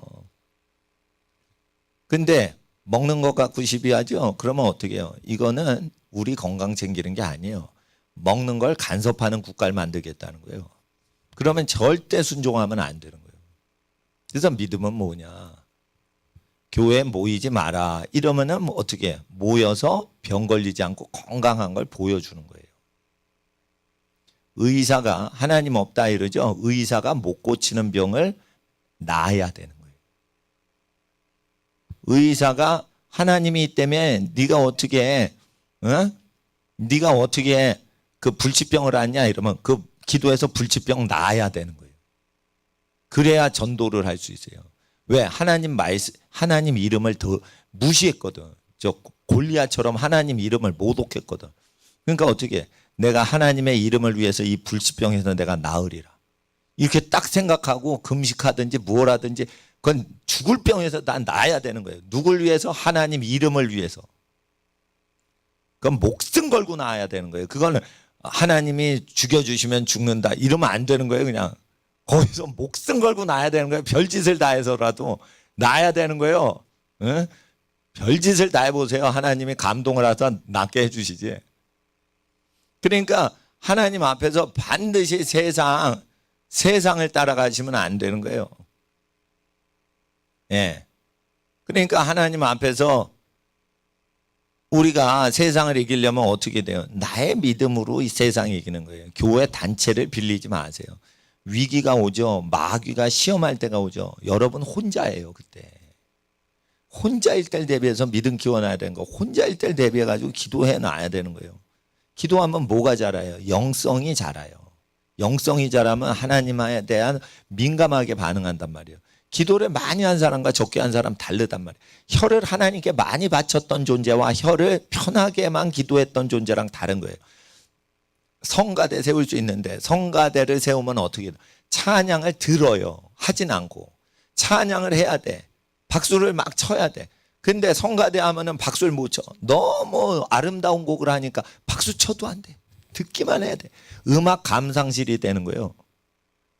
근데 먹는 것 갖고 시비하죠. 그러면 어떻게 해요? 이거는 우리 건강 챙기는 게 아니에요. 먹는 걸 간섭하는 국가를 만들겠다는 거예요. 그러면 절대 순종하면 안 되는 거예요. 그래서 믿음은 뭐냐? 교회에 모이지 마라. 이러면은 뭐 어떻게 해요? 모여서 병 걸리지 않고 건강한 걸 보여주는 거예요. 의사가 하나님 없다 이러죠. 의사가 못 고치는 병을 나아야 되는 거예요. 의사가 하나님이 있다며 네가 어떻게 네가 어떻게 그 불치병을 앓냐 이러면 그 기도해서 불치병 나아야 되는 거예요. 그래야 전도를 할 수 있어요. 왜? 하나님 이름을 더 무시했거든. 저 골리앗처럼 하나님 이름을 모독했거든. 그러니까 어떻게 해? 내가 하나님의 이름을 위해서 이 불치병에서 내가 나으리라. 이렇게 딱 생각하고 금식하든지 뭘 하든지 그건 죽을 병에서 난 나아야 되는 거예요. 누굴 위해서? 하나님 이름을 위해서. 그건 목숨 걸고 나아야 되는 거예요. 그거는 하나님이 죽여주시면 죽는다 이러면 안 되는 거예요. 그냥 거기서 목숨 걸고 나아야 되는 거예요. 별짓을 다 해서라도 나아야 되는 거예요. 응? 별짓을 다 해보세요. 하나님이 감동을 해서 낫게 해주시지. 그러니까 하나님 앞에서 반드시 세상을 따라가시면 안 되는 거예요. 예. 그러니까 하나님 앞에서 우리가 세상을 이기려면 어떻게 돼요? 나의 믿음으로 이 세상을 이기는 거예요. 교회 단체를 빌리지 마세요. 위기가 오죠. 마귀가 시험할 때가 오죠. 여러분 혼자예요. 그때. 혼자일 때 대비해서 믿음 키워놔야 되는 거. 혼자일 때 대비해가지고 기도해 놔야 되는 거예요. 기도하면 뭐가 자라요? 영성이 자라요. 영성이 자라면 하나님에 대한 민감하게 반응한단 말이에요. 기도를 많이 한 사람과 적게 한 사람 다르단 말이에요. 혀를 하나님께 많이 바쳤던 존재와 혀를 편하게만 기도했던 존재랑 다른 거예요. 성가대 세울 수 있는데 성가대를 세우면 어떻게 돼요? 찬양을 들어요. 하진 않고. 찬양을 해야 돼. 박수를 막 쳐야 돼. 근데 성가대 하면은 박수를 못 쳐. 너무 아름다운 곡을 하니까 박수 쳐도 안 돼. 듣기만 해야 돼. 음악 감상실이 되는 거예요.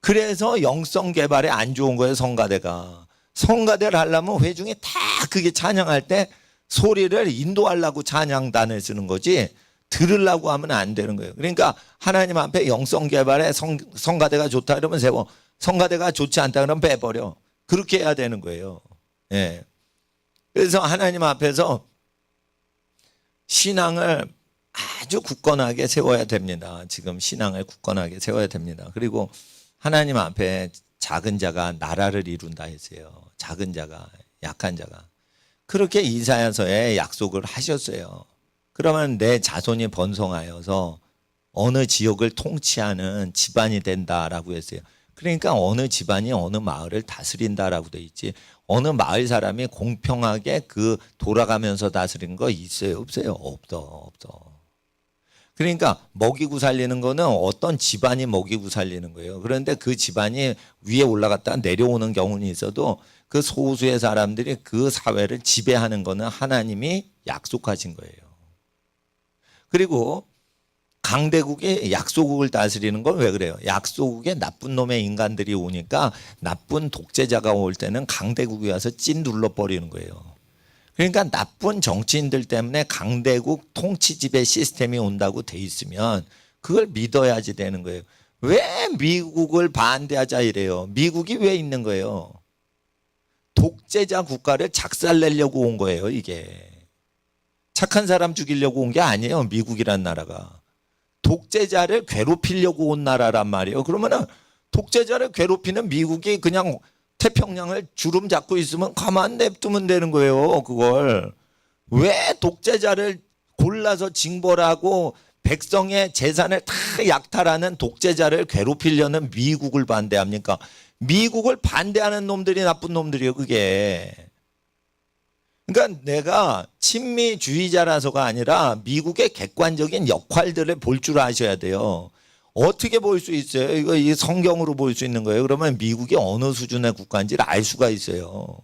그래서 영성 개발에 안 좋은 거예요, 성가대가. 성가대를 하려면 회중이 다 그게 찬양할 때 소리를 인도하려고 찬양단을 쓰는 거지 들으려고 하면 안 되는 거예요. 그러니까 하나님 앞에 영성 개발에 성가대가 좋다 그러면 세워. 성가대가 좋지 않다 그러면 빼버려. 그렇게 해야 되는 거예요. 예. 그래서 하나님 앞에서 신앙을 아주 굳건하게 세워야 됩니다. 지금 신앙을 굳건하게 세워야 됩니다. 그리고 하나님 앞에 작은 자가 나라를 이룬다 했어요. 작은 자가, 약한 자가. 그렇게 이사야서에 약속을 하셨어요. 그러면 내 자손이 번성하여서 어느 지역을 통치하는 집안이 된다라고 했어요. 그러니까 어느 집안이 어느 마을을 다스린다라고 돼 있지. 어느 마을 사람이 공평하게 그 돌아가면서 다스리는 거 있어요? 없어요? 없어. 그러니까 먹이고 살리는 거는 어떤 집안이 먹이고 살리는 거예요. 그런데 그 집안이 위에 올라갔다가 내려오는 경우는 있어도 그 소수의 사람들이 그 사회를 지배하는 거는 하나님이 약속하신 거예요. 그리고 강대국이 약소국을 다스리는 건 왜 그래요? 약소국에 나쁜 놈의 인간들이 오니까 나쁜 독재자가 올 때는 강대국이 와서 찐 눌러버리는 거예요. 그러니까 나쁜 정치인들 때문에 강대국 통치 지배 시스템이 온다고 돼 있으면 그걸 믿어야지 되는 거예요. 왜 미국을 반대하자 이래요? 미국이 왜 있는 거예요? 독재자 국가를 작살내려고 온 거예요, 이게. 착한 사람 죽이려고 온 게 아니에요, 미국이란 나라가. 독재자를 괴롭히려고 온 나라란 말이에요. 그러면은 독재자를 괴롭히는 미국이 그냥 태평양을 주름 잡고 있으면 가만 냅두면 되는 거예요. 그걸 왜 독재자를 골라서 징벌하고 백성의 재산을 다 약탈하는 독재자를 괴롭히려는 미국을 반대합니까? 미국을 반대하는 놈들이 나쁜 놈들이에요, 그게. 그러니까 내가 친미주의자라서가 아니라 미국의 객관적인 역할들을 볼 줄 아셔야 돼요. 어떻게 볼 수 있어요? 이거 이 성경으로 볼 수 있는 거예요. 그러면 미국이 어느 수준의 국가인지를 알 수가 있어요.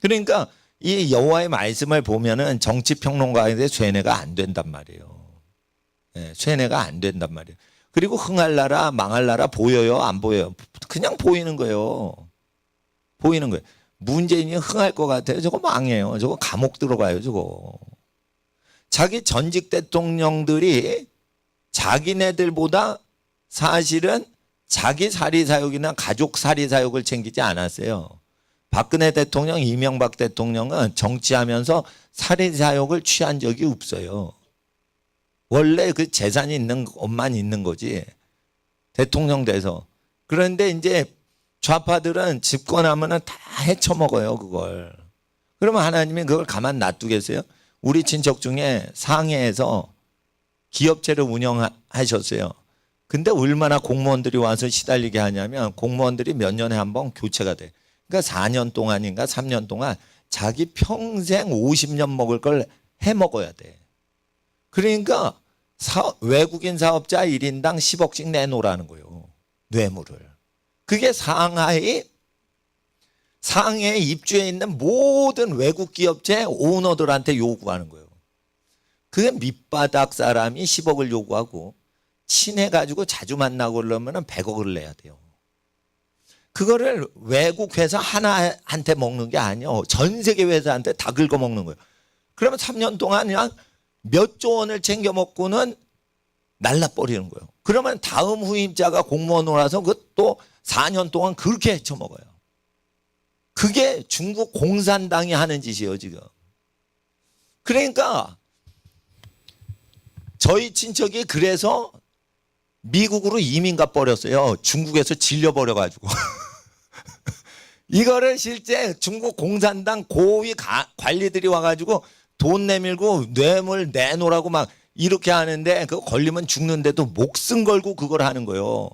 그러니까 이 여호와의 말씀을 보면은 정치평론가인데 쇠뇌가 안 된단 말이에요. 네, 쇠뇌가 안 된단 말이에요. 그리고 흥할 나라 망할 나라 보여요? 안 보여요? 그냥 보이는 거예요. 보이는 거예요. 문재인이 흥할 것 같아요. 저거 망해요. 저거 감옥 들어가요. 저거. 자기 전직 대통령들이 자기네들보다 사실은 자기 사리사욕이나 가족 사리사욕을 챙기지 않았어요. 박근혜 대통령, 이명박 대통령은 정치하면서 사리사욕을 취한 적이 없어요. 원래 그 재산이 있는 것만 있는 거지. 대통령 돼서. 그런데 이제 좌파들은 집권하면은 다 헤쳐먹어요, 그걸. 그러면 하나님이 그걸 가만 놔두겠어요? 우리 친척 중에 상해에서 기업체를 운영하셨어요. 근데 얼마나 공무원들이 와서 시달리게 하냐면 공무원들이 몇 년에 한 번 교체가 돼. 그러니까 4년 동안인가 3년 동안 자기 평생 50년 먹을 걸 해 먹어야 돼. 그러니까 외국인 사업자 1인당 10억씩 내놓으라는 거예요. 뇌물을. 그게 상해에 입주해 있는 모든 외국 기업체 오너들한테 요구하는 거예요. 그게 밑바닥 사람이 10억을 요구하고 친해가지고 자주 만나고 그러면 100억을 내야 돼요. 그거를 외국 회사 하나한테 먹는 게 아니에요. 전 세계 회사한테 다 긁어먹는 거예요. 그러면 3년 동안 그냥 몇 조 원을 챙겨 먹고는 날라버리는 거예요. 그러면 다음 후임자가 공무원으로 와서 그것도 4년 동안 그렇게 헤쳐먹어요. 그게 중국 공산당이 하는 짓이에요, 지금. 그러니까 저희 친척이 그래서 미국으로 이민 가버렸어요. 중국에서 질려버려가지고. 이거를 실제 중국 공산당 고위 관리들이 와가지고 돈 내밀고 뇌물 내놓으라고 막 이렇게 하는데 그거 걸리면 죽는데도 목숨 걸고 그걸 하는 거예요.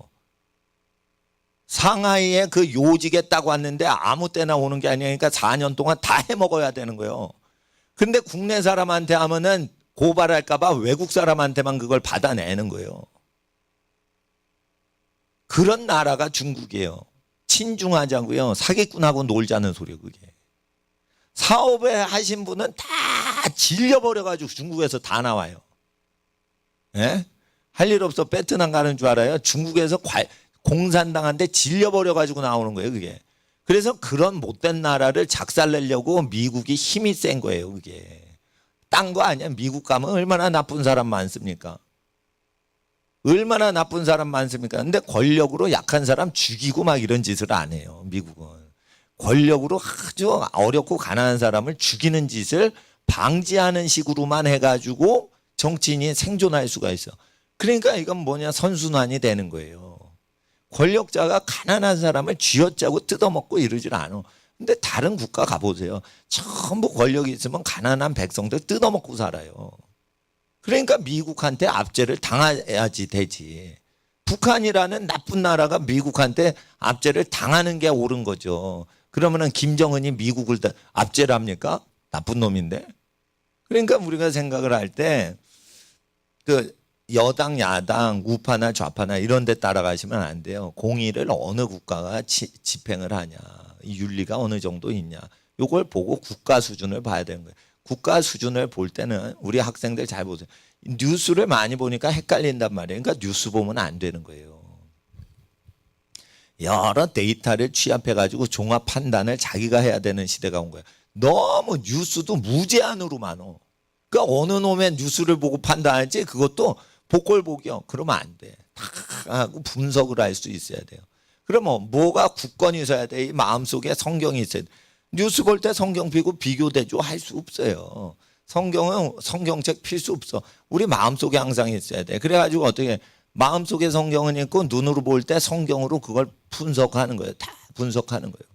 상하이에 그 요직에 딱 왔는데 아무 때나 오는 게 아니니까 4년 동안 다 해먹어야 되는 거예요. 근데 국내 사람한테 하면은 고발할까봐 외국 사람한테만 그걸 받아내는 거예요. 그런 나라가 중국이에요. 친중하자고요. 사기꾼하고 놀자는 소리예요, 그게. 사업에 하신 분은 다 질려버려가지고 중국에서 다 나와요. 예? 할 일 없어 베트남 가는 줄 알아요? 중국에서 공산당한테 질려버려가지고 나오는 거예요, 그게. 그래서 그런 못된 나라를 작살내려고 미국이 힘이 센 거예요, 그게. 딴 거 아니야. 미국 가면 얼마나 나쁜 사람 많습니까? 얼마나 나쁜 사람 많습니까? 근데 권력으로 약한 사람 죽이고 막 이런 짓을 안 해요, 미국은. 권력으로 아주 어렵고 가난한 사람을 죽이는 짓을 방지하는 식으로만 해가지고 정치인이 생존할 수가 있어. 그러니까 이건 뭐냐, 선순환이 되는 거예요. 권력자가 가난한 사람을 쥐어짜고 뜯어먹고 이러질 않아. 근데 다른 국가 가보세요. 전부 권력이 있으면 가난한 백성들 뜯어먹고 살아요. 그러니까 미국한테 압제를 당해야지 되지. 북한이라는 나쁜 나라가 미국한테 압제를 당하는 게 옳은 거죠. 그러면은 김정은이 미국을 압제를 합니까? 나쁜 놈인데. 그러니까 우리가 생각을 할 때 그 여당, 야당, 우파나 좌파나 이런 데 따라가시면 안 돼요. 공의를 어느 국가가 집행을 하냐, 이 윤리가 어느 정도 있냐, 이걸 보고 국가 수준을 봐야 되는 거예요. 국가 수준을 볼 때는 우리 학생들 잘 보세요. 뉴스를 많이 보니까 헷갈린단 말이에요. 그러니까 뉴스 보면 안 되는 거예요. 여러 데이터를 취합해가지고 종합 판단을 자기가 해야 되는 시대가 온 거예요. 너무 뉴스도 무제한으로 많어. 그러니까 어느 놈의 뉴스를 보고 판단할지 그것도 복골복이요. 그러면 안 돼. 다 하고 분석을 할 수 있어야 돼요. 그러면 뭐가 굳건히 있어야 돼? 이 마음속에 성경이 있어야 돼. 뉴스 볼 때 성경 피고 비교대조 할 수 없어요. 성경은 성경책 필수 없어. 우리 마음속에 항상 있어야 돼. 그래가지고 어떻게 마음속에 성경은 있고 눈으로 볼 때 성경으로 그걸 분석하는 거예요. 다 분석하는 거예요.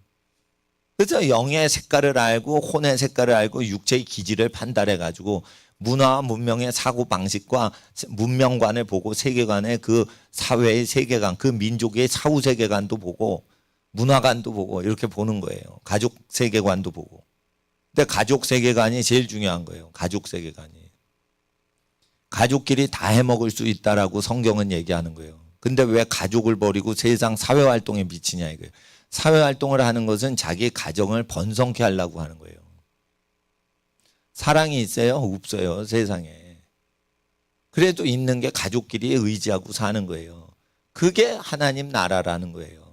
그래서 영의 색깔을 알고 혼의 색깔을 알고 육체의 기질을 판단해 가지고 문화와 문명의 사고 방식과 문명관을 보고 세계관의 그 사회의 세계관, 그 민족의 사후 세계관도 보고 문화관도 보고 이렇게 보는 거예요. 가족 세계관도 보고. 근데 가족 세계관이 제일 중요한 거예요. 가족 세계관이. 가족끼리 다 해먹을 수 있다라고 성경은 얘기하는 거예요. 근데 왜 가족을 버리고 세상 사회활동에 미치냐 이거예요. 사회활동을 하는 것은 자기 가정을 번성케 하려고 하는 거예요. 사랑이 있어요? 없어요, 세상에. 그래도 있는 게 가족끼리 의지하고 사는 거예요. 그게 하나님 나라라는 거예요.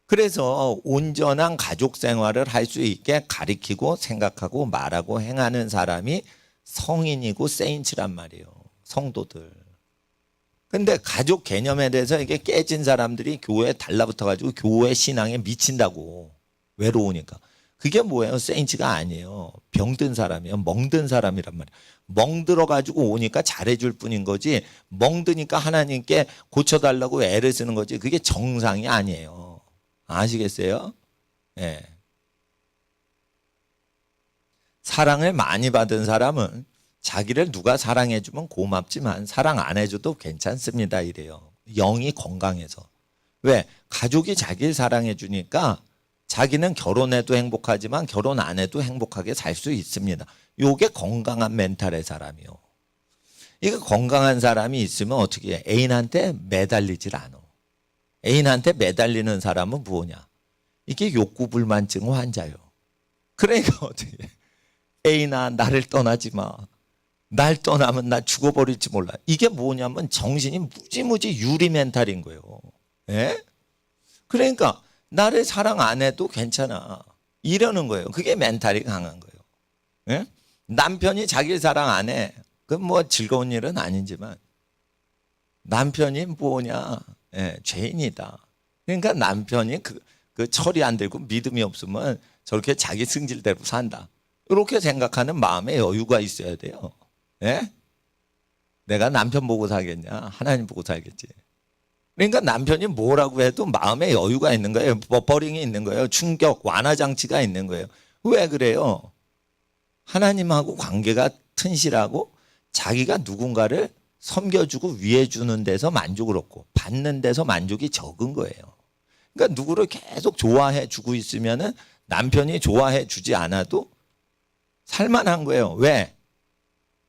그래서 온전한 가족 생활을 할 수 있게 가리키고 생각하고 말하고 행하는 사람이 성인이고 세인츠란 말이에요. 성도들. 근데 가족 개념에 대해서 이게 깨진 사람들이 교회에 달라붙어가지고 교회 신앙에 미친다고. 외로우니까. 그게 뭐예요? 세인츠가 아니에요. 병든 사람이에요. 멍든 사람이란 말이에요. 멍들어가지고 오니까 잘해줄 뿐인 거지, 멍드니까 하나님께 고쳐달라고 애를 쓰는 거지, 그게 정상이 아니에요. 아시겠어요? 예. 사랑을 많이 받은 사람은 자기를 누가 사랑해주면 고맙지만 사랑 안 해줘도 괜찮습니다 이래요. 영이 건강해서. 왜? 가족이 자기를 사랑해주니까 자기는 결혼해도 행복하지만 결혼 안 해도 행복하게 살 수 있습니다. 이게 건강한 멘탈의 사람이요. 이거 건강한 사람이 있으면 어떻게 해? 애인한테 매달리질 않아. 애인한테 매달리는 사람은 뭐냐? 이게 욕구불만증 환자요. 그러니까 어떻게 해? 애인아 나를 떠나지 마. 날 떠나면 나 죽어버릴지 몰라. 이게 뭐냐면 정신이 무지무지 유리 멘탈인 거예요. 예? 그러니까 나를 사랑 안 해도 괜찮아 이러는 거예요. 그게 멘탈이 강한 거예요. 예? 남편이 자기를 사랑 안 해. 그건 뭐 즐거운 일은 아니지만 남편이 뭐냐? 예, 죄인이다. 그러니까 남편이 그 철이 안 들고 믿음이 없으면 저렇게 자기 승질대로 산다. 이렇게 생각하는 마음의 여유가 있어야 돼요. 예? 내가 남편 보고 살겠냐? 하나님 보고 살겠지. 그러니까 남편이 뭐라고 해도 마음의 여유가 있는 거예요. 버퍼링이 있는 거예요. 충격, 완화 장치가 있는 거예요. 왜 그래요? 하나님하고 관계가 튼실하고 자기가 누군가를 섬겨주고 위해주는 데서 만족을 얻고 받는 데서 만족이 적은 거예요. 그러니까 누구를 계속 좋아해 주고 있으면은 남편이 좋아해 주지 않아도 살만한 거예요. 왜?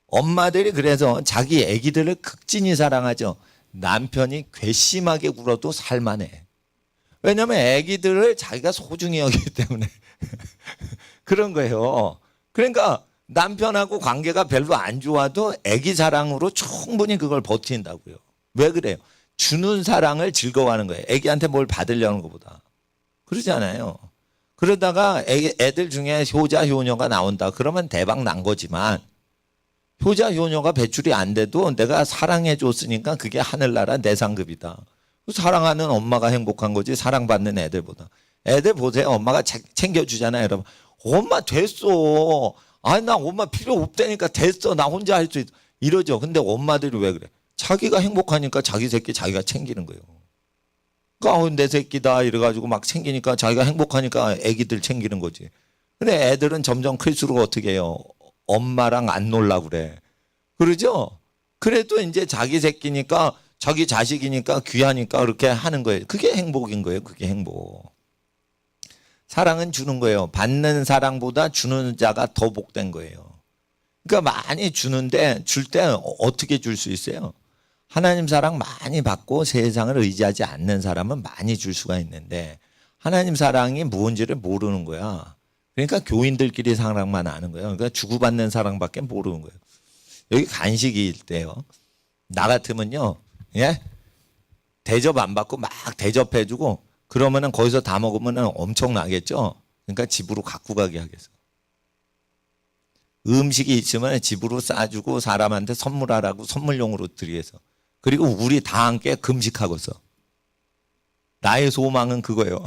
엄마들이 그래서 자기 아기들을 극진히 사랑하죠. 남편이 괘씸하게 굴어도 살만해. 왜냐하면 아기들을 자기가 소중히 여기기 때문에 그런 거예요. 그러니까 남편하고 관계가 별로 안 좋아도 아기 사랑으로 충분히 그걸 버틴다고요. 왜 그래요? 주는 사랑을 즐거워하는 거예요. 아기한테 뭘 받으려는 것보다. 그러잖아요. 그러다가 애들 중에 효자 효녀가 나온다 그러면 대박 난 거지만, 효자 효녀가 배출이 안 돼도 내가 사랑해 줬으니까 그게 하늘나라 내 상급이다. 사랑하는 엄마가 행복한 거지 사랑받는 애들보다. 애들 보세요. 엄마가 챙겨주잖아요. 여러분. 엄마 됐어. 아니 나 엄마 필요 없다니까 됐어. 나 혼자 할 수 있어. 이러죠. 근데 엄마들이 왜 그래? 자기가 행복하니까 자기 새끼 자기가 챙기는 거예요. 그러니까 내 새끼다 이래가지고 막 챙기니까 자기가 행복하니까 애기들 챙기는 거지. 근데 애들은 점점 클수록 어떻게 해요? 엄마랑 안 놀라고 그래. 그러죠? 그래도 이제 자기 새끼니까 자기 자식이니까 귀하니까 그렇게 하는 거예요. 그게 행복인 거예요. 그게 행복. 사랑은 주는 거예요. 받는 사랑보다 주는 자가 더 복된 거예요. 그러니까 많이 주는데 줄 때 어떻게 줄 수 있어요? 하나님 사랑 많이 받고 세상을 의지하지 않는 사람은 많이 줄 수가 있는데 하나님 사랑이 무언지를 모르는 거야. 그러니까 교인들끼리 사랑만 아는 거예요. 그러니까 주고받는 사랑밖에 모르는 거예요. 여기 간식일 때요. 나 같으면요. 예? 대접 안 받고 막 대접해주고 그러면은 거기서 다 먹으면은 엄청나겠죠. 그러니까 집으로 갖고 가게 하겠어. 음식이 있으면 집으로 싸주고 사람한테 선물하라고 선물용으로 드리겠어. 그리고 우리 다 함께 금식하고서. 나의 소망은 그거예요.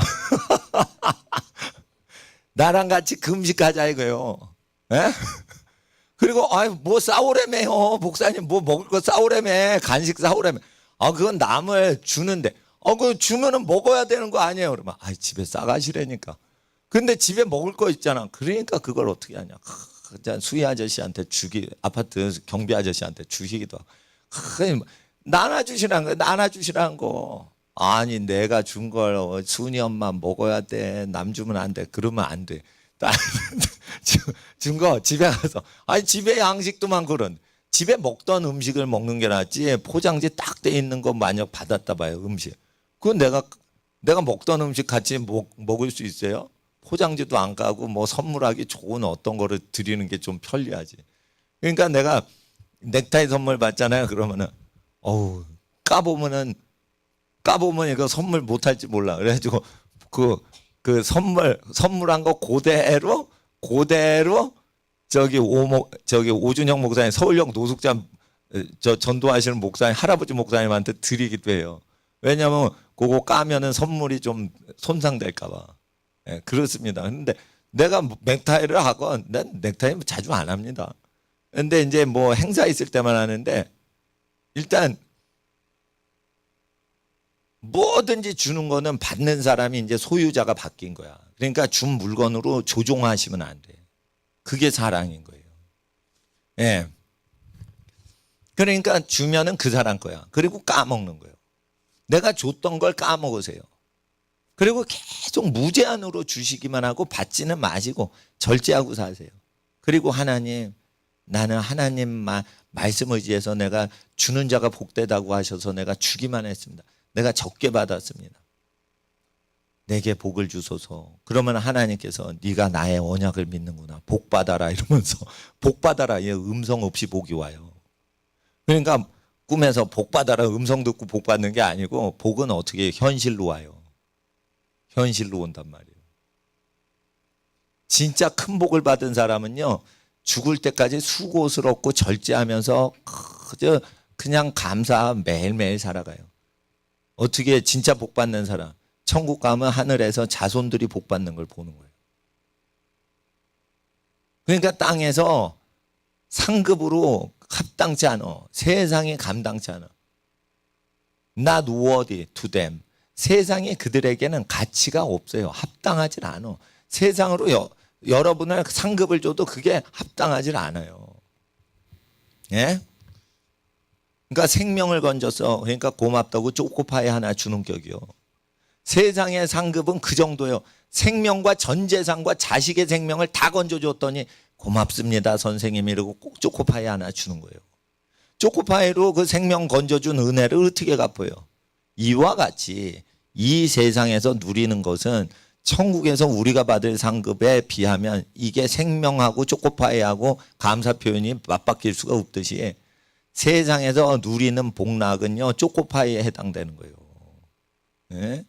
나랑 같이 금식하자 이거예요. 예? 그리고 뭐 싸우래매요. 목사님 뭐 먹을 거 싸우래매. 간식 싸우래매. 그건 남을 주는데 그거 주면은 먹어야 되는 거 아니에요. 그러면 집에 싸가시라니까. 근데 집에 먹을 거 있잖아. 그러니까 그걸 어떻게 하냐. 수희 아저씨한테 아파트 경비 아저씨한테 주시기도 하고. 나눠주시라는 거, 나눠주시라는 거. 아니, 내가 준 걸 순이 엄마 먹어야 돼. 남 주면 안 돼. 그러면 안 돼. 준 거 집에 가서. 집에 양식도 많고 그런. 집에 먹던 음식을 먹는 게 낫지. 포장지 딱 돼 있는 거 만약 받았다 봐요, 음식. 그건 내가 먹던 음식 같이 먹을 수 있어요? 포장지도 안 까고 뭐 선물하기 좋은 어떤 거를 드리는 게 좀 편리하지. 그러니까 내가 넥타이 선물 받잖아요. 그러면은 까보면 이거 선물 못할지 몰라. 그래가지고 그 선물한 거 그대로 저기 오준영 목사님 서울역 노숙자 전도하시는 목사님 할아버지 목사님한테 드리기도 해요. 왜냐하면 그거 까면은 선물이 좀 손상될까 봐. 그렇습니다. 근데 내가 넥타이를 하건 난 넥타이 자주 안 합니다. 근데 이제 뭐 행사 있을 때만 하는데 일단 뭐든지 주는 거는 받는 사람이 이제 소유자가 바뀐 거야. 그러니까 준 물건으로 조종하시면 안 돼. 그게 사랑인 거예요. 예. 그러니까 주면은 그 사람 거야. 그리고 까먹는 거예요. 내가 줬던 걸 까먹으세요. 그리고 계속 무제한으로 주시기만 하고 받지는 마시고 절제하고 사세요. 그리고 하나님, 나는 하나님 말씀 의지해서 내가 주는 자가 복되다고 하셔서 내가 주기만 했습니다. 내가 적게 받았습니다. 내게 복을 주소서. 그러면 하나님께서 네가 나의 언약을 믿는구나. 복 받아라 이러면서 복 받아라. 음성 없이 복이 와요. 그러니까 꿈에서 복 받아라 음성 듣고 복 받는 게 아니고 복은 어떻게 현실로 와요. 현실로 온단 말이에요. 진짜 큰 복을 받은 사람은요. 죽을 때까지 수고스럽고 절제하면서 그냥 감사 매일매일 살아가요. 어떻게 진짜 복 받는 사람. 천국 가면 하늘에서 자손들이 복 받는 걸 보는 거예요. 그러니까 땅에서 상급으로 합당치 않아. 세상이 감당치 않아. Not worthy to them. 세상이 그들에게는 가치가 없어요. 합당하지 않아. 세상으로 여러분을 상급을 줘도 그게 합당하지 않아요. 예? 그러니까 생명을 건져서 그러니까 고맙다고 초코파이 하나 주는 격이요. 세상의 상급은 그 정도예요. 생명과 전 재산과 자식의 생명을 다 건져줬더니 고맙습니다 선생님 이러고 꼭 초코파이 하나 주는 거예요. 초코파이로 그 생명 건져준 은혜를 어떻게 갚아요? 이와 같이 이 세상에서 누리는 것은 천국에서 우리가 받을 상급에 비하면 이게 생명하고 초코파이하고 감사 표현이 맞바뀔 수가 없듯이 세상에서 누리는 복락은요 초코파이에 해당되는 거예요. 네?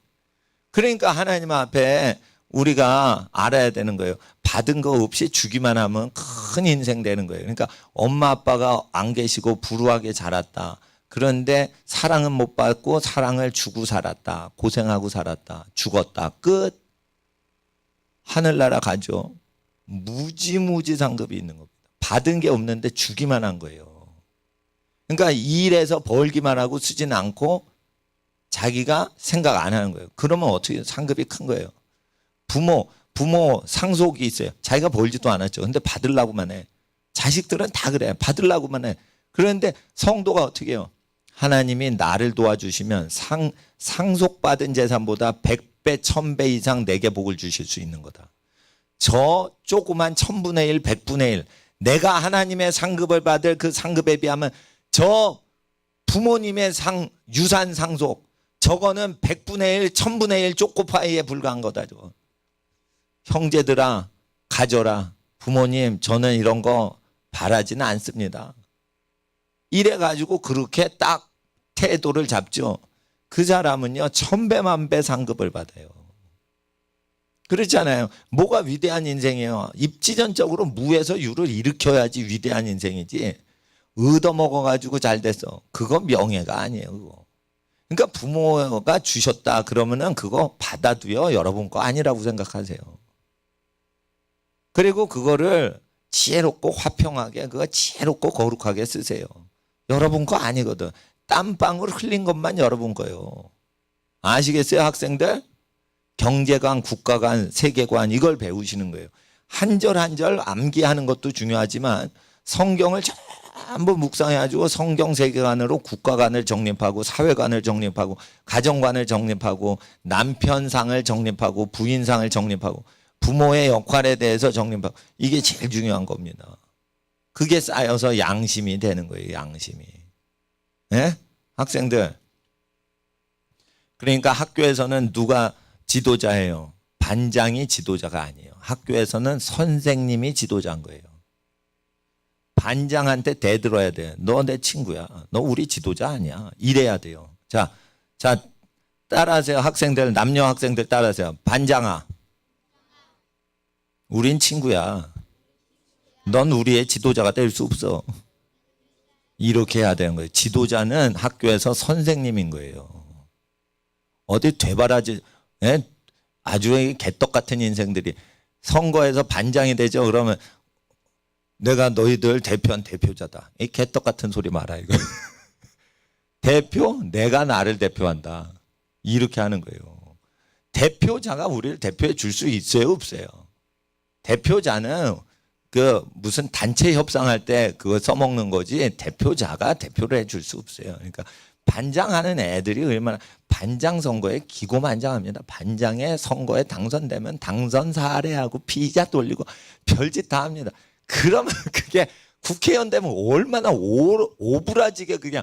그러니까 하나님 앞에 우리가 알아야 되는 거예요. 받은 거 없이 주기만 하면 큰 인생 되는 거예요. 그러니까 엄마 아빠가 안 계시고 불우하게 자랐다. 그런데 사랑은 못 받고 사랑을 주고 살았다. 고생하고 살았다. 죽었다. 끝. 하늘나라 가죠. 무지무지 상급이 있는 겁니다. 받은 게 없는데 주기만 한 거예요. 그러니까 일해서 벌기만 하고 쓰지는 않고 자기가 생각 안 하는 거예요. 그러면 어떻게 상급이 큰 거예요. 부모 상속이 있어요. 자기가 벌지도 않았죠. 근데 받으려고만 해. 자식들은 다 그래. 받으려고만 해. 그런데 성도가 어떻게 해요? 하나님이 나를 도와주시면 상속받은 재산보다 100배, 1000배 이상 내게 복을 주실 수 있는 거다. 저 조그만 1000분의 1, 100분의 1 내가 하나님의 상급을 받을 그 상급에 비하면 저 부모님의 유산 상속 저거는 100분의 1, 1000분의 1 초코파이에 불과한 거다. 저거. 형제들아 가져라. 부모님 저는 이런 거 바라지는 않습니다. 이래가지고 그렇게 딱 태도를 잡죠. 그 사람은요 1000배 만배 상급을 받아요. 그렇잖아요. 뭐가 위대한 인생이에요. 입지전적으로 무에서 유를 일으켜야지 위대한 인생이지. 얻어먹어가지고 잘 됐어. 그거 명예가 아니에요. 그거. 그러니까 부모가 주셨다 그러면은 그거 받아도요 여러분 거 아니라고 생각하세요. 그리고 그거를 지혜롭고 화평하게 그거 지혜롭고 거룩하게 쓰세요. 여러분 거 아니거든. 땀방울 흘린 것만 여러분 거예요. 아시겠어요, 학생들? 경제관, 국가관, 세계관 이걸 배우시는 거예요. 한 절 한 절 암기하는 것도 중요하지만 성경을 전부 묵상해가지고 성경 세계관으로 국가관을 정립하고 사회관을 정립하고 가정관을 정립하고 남편상을 정립하고 부인상을 정립하고 부모의 역할에 대해서 정립하고 이게 제일 중요한 겁니다. 그게 쌓여서 양심이 되는 거예요. 양심이. 네? 학생들. 그러니까 학교에서는 누가 지도자예요? 반장이 지도자가 아니에요. 학교에서는 선생님이 지도자인 거예요. 반장한테 대들어야 돼. 너 내 친구야. 너 우리 지도자 아니야. 이래야 돼요. 자, 따라하세요. 학생들, 남녀 학생들 따라하세요. 반장아. 우린 친구야. 넌 우리의 지도자가 될 수 없어. 이렇게 해야 되는 거예요. 지도자는 학교에서 선생님인 거예요. 어디 되바라지, 예? 아주 개떡 같은 인생들이 선거에서 반장이 되죠. 그러면 내가 너희들 대표한 대표자다. 이 개떡 같은 소리 마라 이거. 대표? 내가 나를 대표한다. 이렇게 하는 거예요. 대표자가 우리를 대표해 줄 수 있어요, 없어요? 대표자는 그 무슨 단체 협상할 때 그거 써먹는 거지 대표자가 대표를 해줄 수 없어요. 그러니까 반장하는 애들이 얼마나 반장 선거에 기고만장합니다. 반장의 선거에 당선되면 당선 사례하고 피자 돌리고 별짓 다 합니다. 그러면 그게 국회의원 되면 얼마나 오그라지게 그냥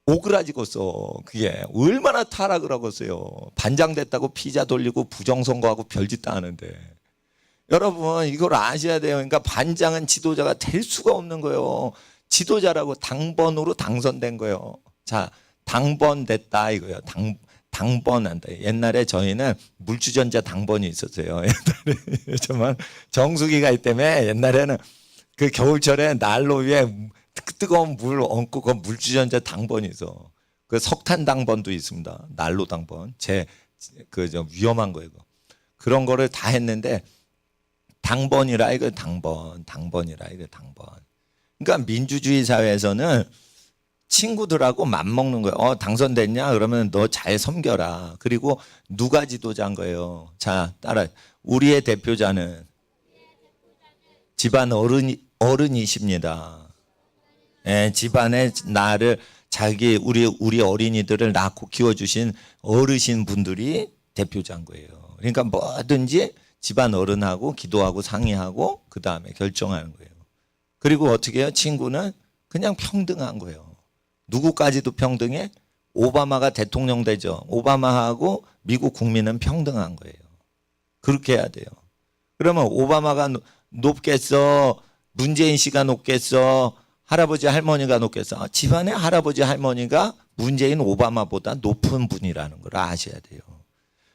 오그라지겠어. 그게 얼마나 타락을 하겠어요. 반장 됐다고 피자 돌리고 부정선거하고 별짓 다 하는데. 여러분 이걸 아셔야 돼요. 그러니까 반장은 지도자가 될 수가 없는 거예요. 지도자라고 당번으로 당선된 거예요. 자, 당번됐다 이거예요. 당번한다. 옛날에 저희는 물주전자 당번이 있었어요. 옛날에 정말 정수기가 있기 때문에 옛날에는 그 겨울철에 난로 위에 뜨거운 물 얹고 그 물주전자 당번이 있어. 그 석탄 당번도 있습니다. 난로 당번. 좀 위험한 거예요. 그런 거를 다 했는데 당번이라 이거 당번이라 이거 당번. 그러니까 민주주의 사회에서는 친구들하고 맘먹는 거예요. 당선됐냐? 그러면 너 잘 섬겨라. 그리고 누가 지도자인 거예요? 자, 따라. 우리의 대표자는 집안 어른이십니다. 예, 집안에 나를 우리 어린이들을 낳고 키워주신 어르신 분들이 대표자인 거예요. 그러니까 뭐든지 집안 어른하고 기도하고 상의하고 그 다음에 결정하는 거예요. 그리고 어떻게 해요? 친구는 그냥 평등한 거예요. 누구까지도 평등해? 오바마가 대통령 되죠. 오바마하고 미국 국민은 평등한 거예요. 그렇게 해야 돼요. 그러면 오바마가 높겠어? 문재인 씨가 높겠어? 할아버지 할머니가 높겠어? 집안의 할아버지 할머니가 문재인 오바마보다 높은 분이라는 걸 아셔야 돼요.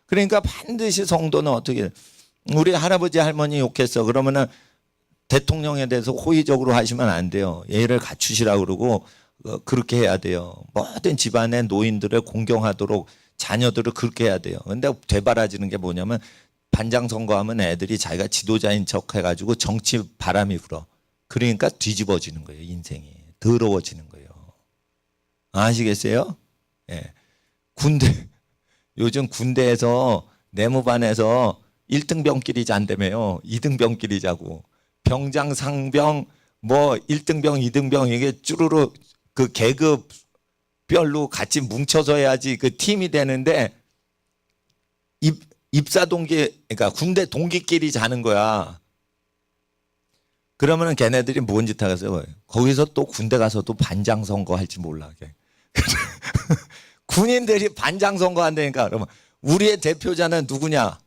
그러니까 반드시 성도는 어떻게 우리 할아버지 할머니 욕했어. 그러면은 대통령에 대해서 호의적으로 하시면 안 돼요. 예의를 갖추시라고 그러고 그렇게 해야 돼요. 모든 집안의 노인들을 공경하도록 자녀들을 그렇게 해야 돼요. 근데 되바라지는 게 뭐냐면 반장 선거하면 애들이 자기가 지도자인 척 해가지고 정치 바람이 불어. 그러니까 뒤집어지는 거예요. 인생이. 더러워지는 거예요. 아시겠어요? 예. 요즘 군대에서 내무반에서 1등병끼리 잔다며요. 2등병끼리 자고. 병장, 상병, 1등병, 2등병 이게 쭈루루 그 계급별로 같이 뭉쳐서 해야지 그 팀이 되는데 입사 동기, 그러니까 군대 동기끼리 자는 거야. 그러면은 걔네들이 뭔 짓 하겠어요? 거기서 또 군대 가서 또 반장 선거 할지 몰라. 군인들이 반장 선거 한다니까. 그러면 우리의 대표자는 누구냐?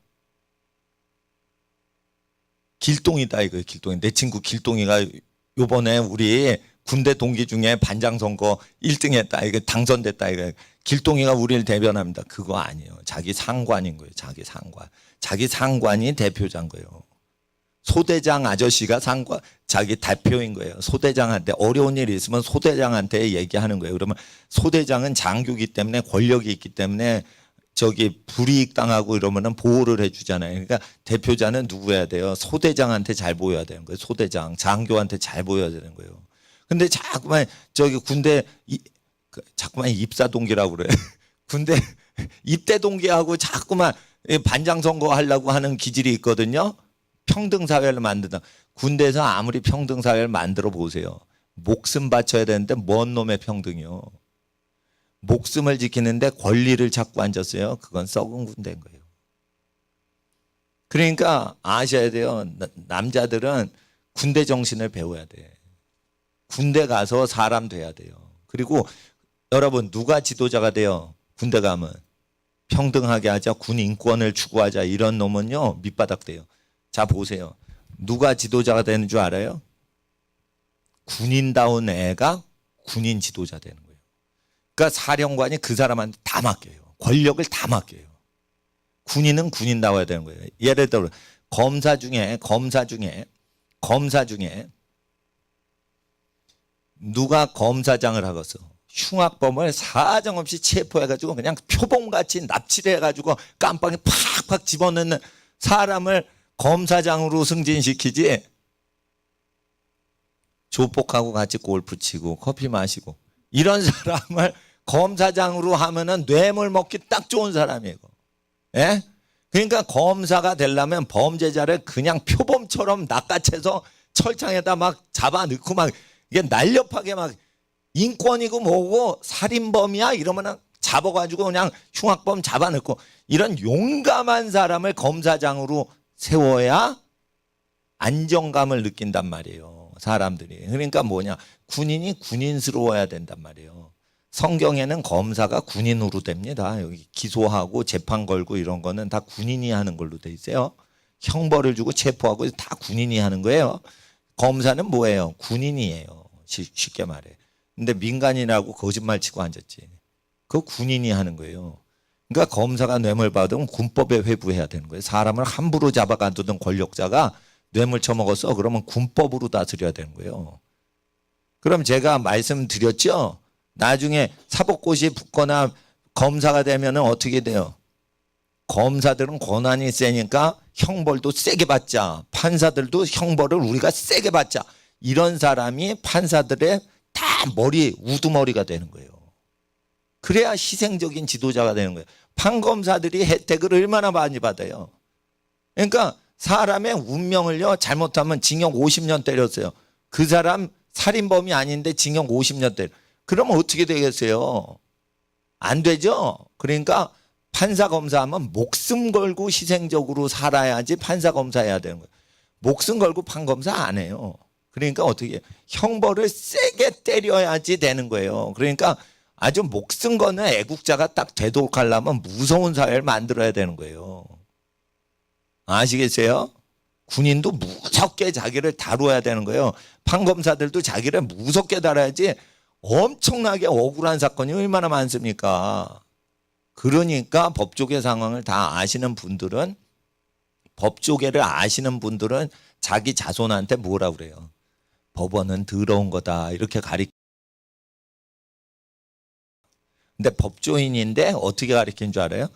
길동이다 이거예요. 길동이. 내 친구 길동이가 요번에 우리 군대 동기 중에 반장 선거 1등 했다. 이거 당선됐다. 이거 길동이가 우리를 대변합니다. 그거 아니에요. 자기 상관인 거예요. 자기 상관. 자기 상관이 대표자인 거예요. 소대장 아저씨가 자기 대표인 거예요. 소대장한테 어려운 일이 있으면 소대장한테 얘기하는 거예요. 그러면 소대장은 장교이기 때문에 권력이 있기 때문에 저기 불이익 당하고 이러면은 보호를 해주잖아요. 그러니까 대표자는 누구 해야 돼요? 소대장한테 잘 보여야 되는 거예요. 소대장, 장교한테 잘 보여야 되는 거예요. 근데 자꾸만 저기 군대 자꾸만 입사 동기라고 그래. 군대 입대 동기하고 자꾸만 반장 선거 하려고 하는 기질이 있거든요. 평등 사회를 만든다. 군대에서 아무리 평등 사회를 만들어 보세요. 목숨 바쳐야 되는데 뭔 놈의 평등이요. 목숨을 지키는데 권리를 찾고 앉았어요. 그건 썩은 군대인 거예요. 그러니까 아셔야 돼요. 남자들은 군대 정신을 배워야 돼. 군대 가서 사람 돼야 돼요. 그리고 여러분 누가 지도자가 돼요? 군대 가면 평등하게 하자, 군 인권을 추구하자 이런 놈은요 밑바닥 돼요. 자 보세요. 누가 지도자가 되는 줄 알아요? 군인다운 애가 군인 지도자 되는 거예요. 그러니까 사령관이 그 사람한테 다 맡겨요. 권력을 다 맡겨요. 군인은 군인다워야 되는 거예요. 예를 들어 검사 중에 누가 검사장을 하겠어. 흉악범을 사정없이 체포해가지고 그냥 표범같이 납치를 해가지고 깜빵에 팍팍 집어넣는 사람을 검사장으로 승진시키지. 조폭하고 같이 골프 치고 커피 마시고 이런 사람을 검사장으로 하면은 뇌물 먹기 딱 좋은 사람이에요. 예? 그러니까 검사가 되려면 범죄자를 그냥 표범처럼 낚아채서 철창에다 막 잡아 넣고 막 이게 날렵하게 막 인권이고 뭐고 살인범이야 이러면은 잡아가지고 그냥 흉악범 잡아 넣고 이런 용감한 사람을 검사장으로 세워야 안정감을 느낀단 말이에요. 사람들이. 그러니까 뭐냐. 군인이 군인스러워야 된단 말이에요. 성경에는 검사가 군인으로 됩니다. 여기 기소하고 재판 걸고 이런 거는 다 군인이 하는 걸로 돼 있어요. 형벌을 주고 체포하고 다 군인이 하는 거예요. 검사는 뭐예요? 군인이에요. 쉽게 말해. 근데 민간인하고 거짓말 치고 앉았지. 그거 군인이 하는 거예요. 그러니까 검사가 뇌물 받으면 군법에 회부해야 되는 거예요. 사람을 함부로 잡아가두던 권력자가 뇌물 처먹었어. 그러면 군법으로 다스려야 되는 거예요. 그럼 제가 말씀드렸죠. 나중에 사법고시 붙거나 검사가 되면 어떻게 돼요? 검사들은 권한이 세니까 형벌도 세게 받자. 판사들도 형벌을 우리가 세게 받자. 이런 사람이 판사들의 다 머리 우두머리가 되는 거예요. 그래야 희생적인 지도자가 되는 거예요. 판검사들이 혜택을 얼마나 많이 받아요. 그러니까 사람의 운명을요 잘못하면 징역 50년 때렸어요. 그 사람 살인범이 아닌데 징역 50년 때려. 그러면 어떻게 되겠어요? 안 되죠. 그러니까 판사 검사하면 목숨 걸고 희생적으로 살아야지 판사 검사해야 되는 거예요. 목숨 걸고 판검사 안 해요. 그러니까 어떻게 해요? 형벌을 세게 때려야지 되는 거예요. 그러니까 아주 목숨 거는 애국자가 딱 되도록 하려면 무서운 사회를 만들어야 되는 거예요. 아시겠어요? 군인도 무섭게 자기를 다뤄야 되는 거예요. 판검사들도 자기를 무섭게 다뤄야지. 엄청나게 억울한 사건이 얼마나 많습니까? 그러니까 법조계 상황을 다 아시는 분들은 법조계를 아시는 분들은 자기 자손한테 뭐라 그래요? 법원은 더러운 거다 이렇게 가리켜. 근데 법조인인데 어떻게 가리킨 줄 알아요?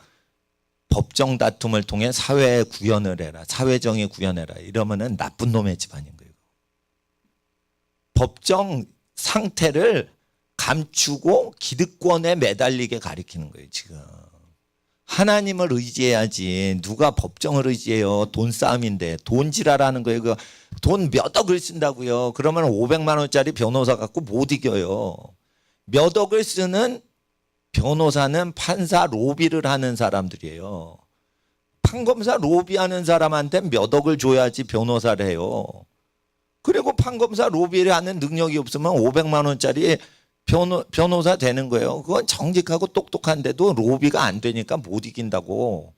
법정 다툼을 통해 사회 구현을 해라. 사회정의 구현해라. 이러면은 나쁜 놈의 집안인 거예요. 법정 상태를 감추고 기득권에 매달리게 가리키는 거예요. 지금. 하나님을 의지해야지. 누가 법정을 의지해요. 돈 싸움인데. 돈지랄하는 거예요. 돈 몇 억을 쓴다고요. 그러면 500만 원짜리 변호사 갖고 못 이겨요. 몇 억을 쓰는 변호사는 판사 로비를 하는 사람들이에요. 판검사 로비하는 사람한테 몇 억을 줘야지 변호사를 해요. 그리고 판검사 로비를 하는 능력이 없으면 500만 원짜리 변호사 되는 거예요. 그건 정직하고 똑똑한데도 로비가 안 되니까 못 이긴다고.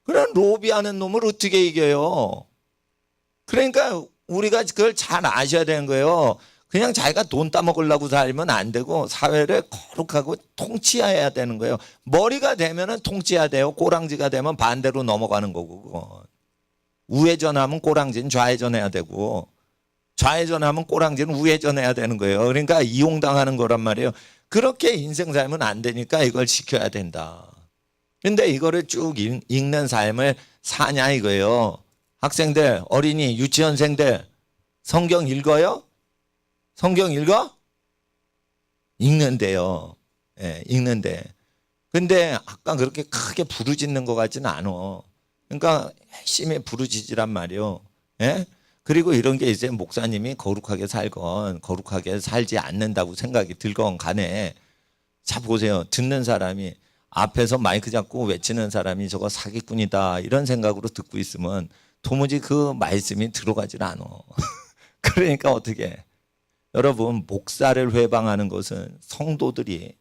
그런 로비하는 놈을 어떻게 이겨요? 그러니까 우리가 그걸 잘 아셔야 되는 거예요. 그냥 자기가 돈 따먹으려고 살면 안 되고 사회를 거룩하고 통치해야 되는 거예요. 머리가 되면은 통치해야 돼요. 꼬랑지가 되면 반대로 넘어가는 거고. 그건. 우회전하면 꼬랑지는 좌회전해야 되고 좌회전하면 꼬랑지는 우회전해야 되는 거예요. 그러니까 이용당하는 거란 말이에요. 그렇게 인생 살면 안 되니까 이걸 지켜야 된다. 근데 이거를 쭉 읽는 삶을 사냐 이거예요. 학생들, 어린이, 유치원생들 성경 읽어요? 성경 읽어? 읽는데요. 예, 읽는데. 근데 아까 그렇게 크게 부르짖는 것 같지는 않아. 그러니까 열심히 부르짖으란 말이요. 예? 그리고 이런 게 이제 목사님이 거룩하게 살건 거룩하게 살지 않는다고 생각이 들건 간에 자 보세요. 듣는 사람이 앞에서 마이크 잡고 외치는 사람이 저거 사기꾼이다 이런 생각으로 듣고 있으면 도무지 그 말씀이 들어가질 않아. 그러니까 어떻게 해? 여러분 목사를 회방하는 것은 성도들이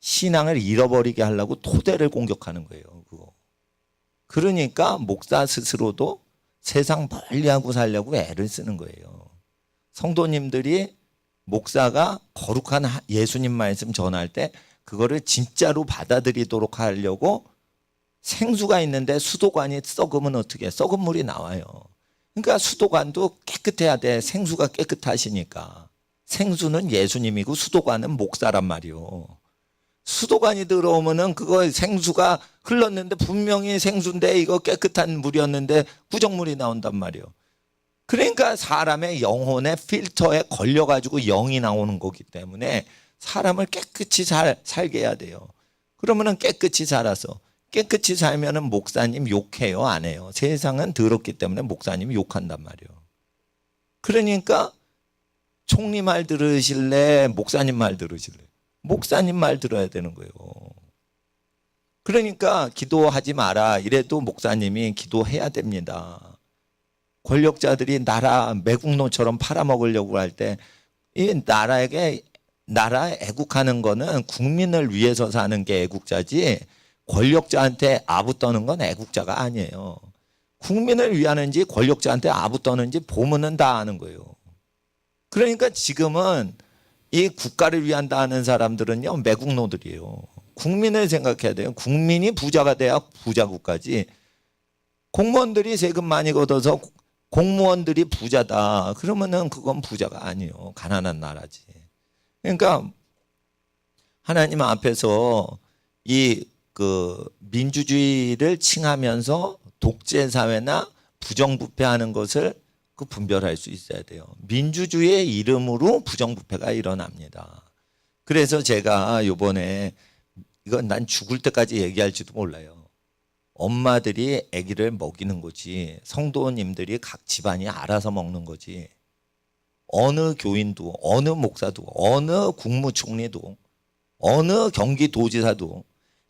신앙을 잃어버리게 하려고 토대를 공격하는 거예요. 그거. 그러니까 목사 스스로도 세상 멀리하고 살려고 애를 쓰는 거예요. 성도님들이 목사가 거룩한 예수님 말씀 전할 때 그거를 진짜로 받아들이도록 하려고 생수가 있는데 수도관이 썩으면 어떻게 해? 썩은 물이 나와요. 그러니까 수도관도 깨끗해야 돼. 생수가 깨끗하시니까. 생수는 예수님이고 수도관은 목사란 말이요. 수도관이 들어오면은 그거 생수가 흘렀는데 분명히 생수인데 이거 깨끗한 물이었는데 구정물이 나온단 말이요. 그러니까 사람의 영혼의 필터에 걸려가지고 영이 나오는 거기 때문에 사람을 깨끗이 살게 해야 돼요. 그러면은 깨끗이 살아서 깨끗이 살면은 목사님 욕해요, 안 해요? 세상은 더럽기 때문에 목사님 욕한단 말이요. 그러니까 총리 말 들으실래? 목사님 말 들으실래? 목사님 말 들어야 되는 거예요. 그러니까 기도하지 마라. 이래도 목사님이 기도해야 됩니다. 권력자들이 나라 매국노처럼 팔아먹으려고 할 때 이 나라 애국하는 거는 국민을 위해서 사는 게 애국자지 권력자한테 아부 떠는 건 애국자가 아니에요. 국민을 위하는지 권력자한테 아부 떠는지 보면은 다 아는 거예요. 그러니까 지금은 이 국가를 위한다 하는 사람들은요 매국노들이에요. 국민을 생각해야 돼요. 국민이 부자가 돼야 부자 국가지. 공무원들이 세금 많이 걷어서 공무원들이 부자다. 그러면은 그건 부자가 아니에요. 가난한 나라지. 그러니까 하나님 앞에서 이 민주주의를 칭하면서 독재 사회나 부정부패하는 것을 분별할 수 있어야 돼요. 민주주의의 이름으로 부정부패가 일어납니다. 그래서 제가 이번에 이건 난 죽을 때까지 얘기할지도 몰라요. 엄마들이 아기를 먹이는 거지 성도님들이 각 집안이 알아서 먹는 거지 어느 교인도 어느 목사도 어느 국무총리도 어느 경기도지사도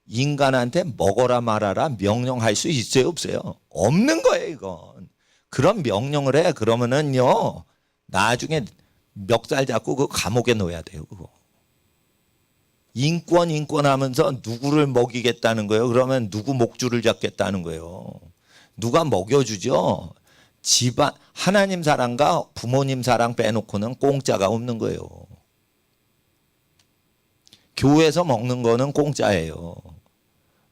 인간한테 먹어라 말아라 명령할 수 있어요 없어요? 없는 거예요 이건. 그런 명령을 해 그러면은요 나중에 멱살 잡고 그 감옥에 넣어야 돼요 그거. 인권 하면서 누구를 먹이겠다는 거예요? 그러면 누구 목줄을 잡겠다는 거예요? 누가 먹여주죠? 집안 하나님 사랑과 부모님 사랑 빼놓고는 공짜가 없는 거예요. 교회에서 먹는 거는 공짜예요.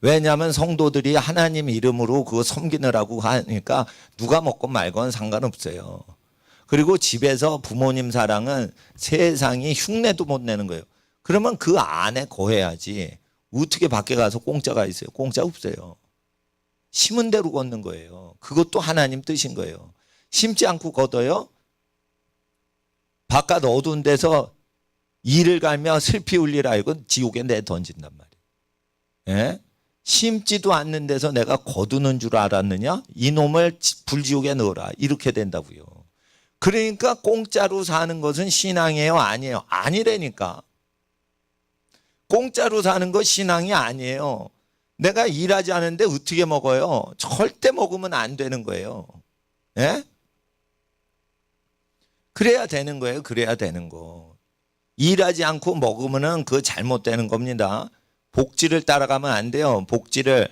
왜냐하면 성도들이 하나님 이름으로 그거 섬기느라고 하니까 누가 먹건 말건 상관없어요. 그리고 집에서 부모님 사랑은 세상이 흉내도 못 내는 거예요. 그러면 그 안에 거해야지. 어떻게 밖에 가서 공짜가 있어요? 공짜 없어요. 심은 대로 걷는 거예요. 그것도 하나님 뜻인 거예요. 심지 않고 걷어요. 바깥 어두운 데서 이를 갈며 슬피 울릴 알고 지옥에 내 던진단 말이에요. 예? 심지도 않는 데서 내가 거두는 줄 알았느냐? 이놈을 불지옥에 넣어라. 이렇게 된다고요. 그러니까 공짜로 사는 것은 신앙이에요? 아니에요? 아니라니까. 공짜로 사는 거 신앙이 아니에요. 내가 일하지 않은데 어떻게 먹어요? 절대 먹으면 안 되는 거예요. 예? 그래야 되는 거예요. 그래야 되는 거. 일하지 않고 먹으면은 그거 잘못되는 겁니다. 복지를 따라가면 안 돼요. 복지를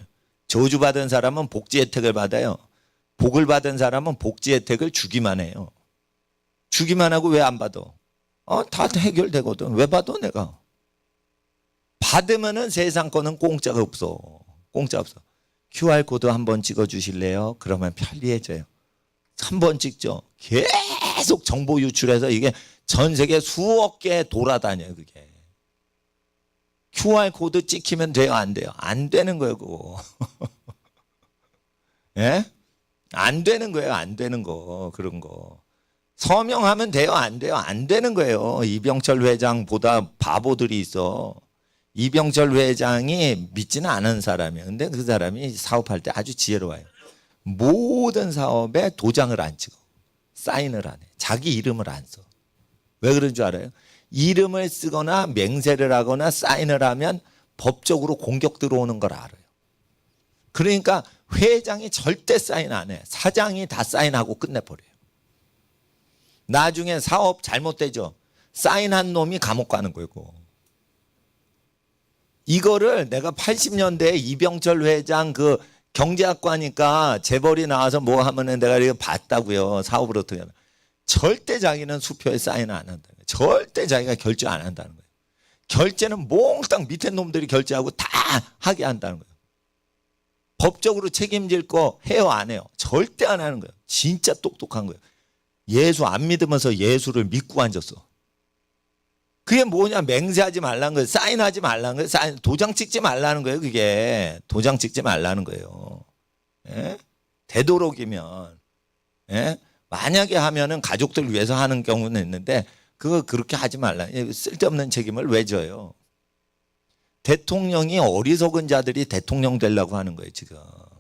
저주받은 사람은 복지 혜택을 받아요. 복을 받은 사람은 복지 혜택을 주기만 해요. 주기만 하고 왜 안 받아? 다 해결되거든. 왜 받아 내가? 받으면은 세상 거는 공짜가 없어. 공짜 없어. QR코드 한번 찍어 주실래요? 그러면 편리해져요. 한번 찍죠. 계속 정보 유출해서 이게 전 세계 수억 개 돌아다녀요, 그게. QR코드 찍히면 돼요, 안 돼요? 안 되는 거예요, 그거. 예? 안 되는 거예요, 안 되는 거. 그런 거. 서명하면 돼요, 안 돼요? 안 되는 거예요. 이병철 회장보다 바보들이 있어. 이병철 회장이 믿지는 않은 사람이에요. 근데 그 사람이 사업할 때 아주 지혜로워요. 모든 사업에 도장을 안 찍어. 사인을 안 해. 자기 이름을 안 써. 왜 그런 줄 알아요? 이름을 쓰거나 맹세를 하거나 사인을 하면 법적으로 공격 들어오는 걸 알아요. 그러니까 회장이 절대 사인 안 해. 사장이 다 사인하고 끝내버려요. 나중에 사업 잘못되죠. 사인한 놈이 감옥 가는 거고. 이거를 내가 80년대에 이병철 회장 그 경제학과니까 재벌이 나와서 뭐 하면은 내가 이거 봤다고요. 사업을 어떻게 하나. 절대 자기는 수표에 사인 안 한다는 거예요. 절대 자기가 결제 안 한다는 거예요. 결제는 몽땅 밑에 놈들이 결제하고 다 하게 한다는 거예요. 법적으로 책임질 거 해요, 안 해요? 절대 안 하는 거예요. 진짜 똑똑한 거예요. 예수 안 믿으면서 예수를 믿고 앉았어. 그게 뭐냐? 맹세하지 말라는 거예요. 사인하지 말라는 거예요. 사인, 도장 찍지 말라는 거예요. 그게 도장 찍지 말라는 거예요. 예? 되도록이면 예? 만약에 하면은 가족들 위해서 하는 경우는 있는데 그거 그렇게 하지 말라. 쓸데없는 책임을 왜 져요? 대통령이 어리석은 자들이 대통령 되려고 하는 거예요, 지금.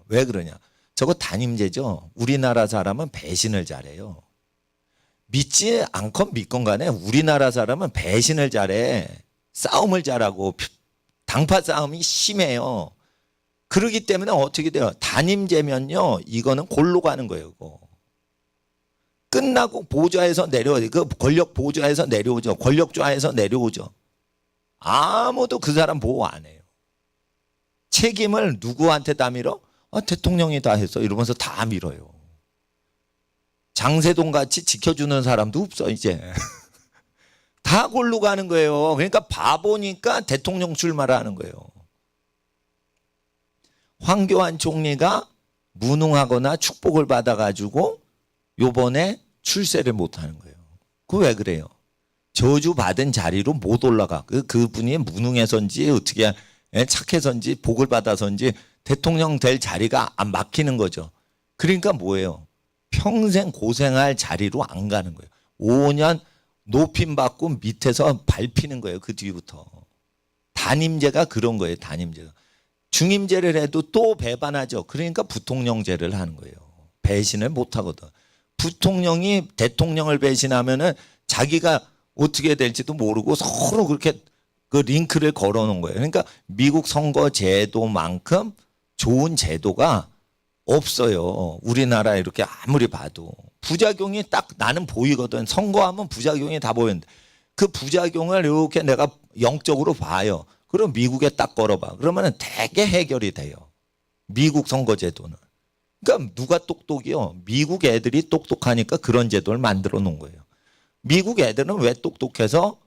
왜 그러냐? 저거 단임제죠. 우리나라 사람은 배신을 잘해요. 믿지 않건 믿건 간에 우리나라 사람은 배신을 잘해. 싸움을 잘하고 당파 싸움이 심해요. 그러기 때문에 어떻게 돼요? 단임제면요. 이거는 골로 가는 거예요. 이거. 끝나고 보좌에서 내려오죠. 그 권력 보좌에서 내려오죠. 권력좌에서 내려오죠. 아무도 그 사람 보호 안 해요. 책임을 누구한테 다 밀어? 대통령이 다 했어. 이러면서 다 밀어요. 장세동 같이 지켜주는 사람도 없어 이제. 다 골로 가는 거예요. 그러니까 바보니까 대통령 출마를 하는 거예요. 황교안 총리가 무능하거나 축복을 받아가지고 요번에 출세를 못하는 거예요. 그거 왜 그래요? 저주받은 자리로 못 올라가. 그분이 무능해서인지 어떻게 착해서인지 복을 받아서인지 대통령 될 자리가 안 막히는 거죠. 그러니까 뭐예요? 평생 고생할 자리로 안 가는 거예요. 5년 높임 받고 밑에서 밟히는 거예요. 그 뒤부터. 단임제가 그런 거예요. 단임제가. 중임제를 해도 또 배반하죠. 그러니까 부통령제를 하는 거예요. 배신을 못 하거든. 부통령이 대통령을 배신하면은 자기가 어떻게 될지도 모르고 서로 그렇게 그 링크를 걸어 놓은 거예요. 그러니까 미국 선거 제도만큼 좋은 제도가 없어요. 우리나라 이렇게 아무리 봐도. 부작용이 딱 나는 보이거든. 선거하면 부작용이 다 보이는데 그 부작용을 이렇게 내가 영적으로 봐요. 그럼 미국에 딱 걸어봐. 그러면 되게 해결이 돼요. 미국 선거 제도는. 그러니까 누가 똑똑이요? 미국 애들이 똑똑하니까 그런 제도를 만들어 놓은 거예요. 미국 애들은 왜 똑똑해서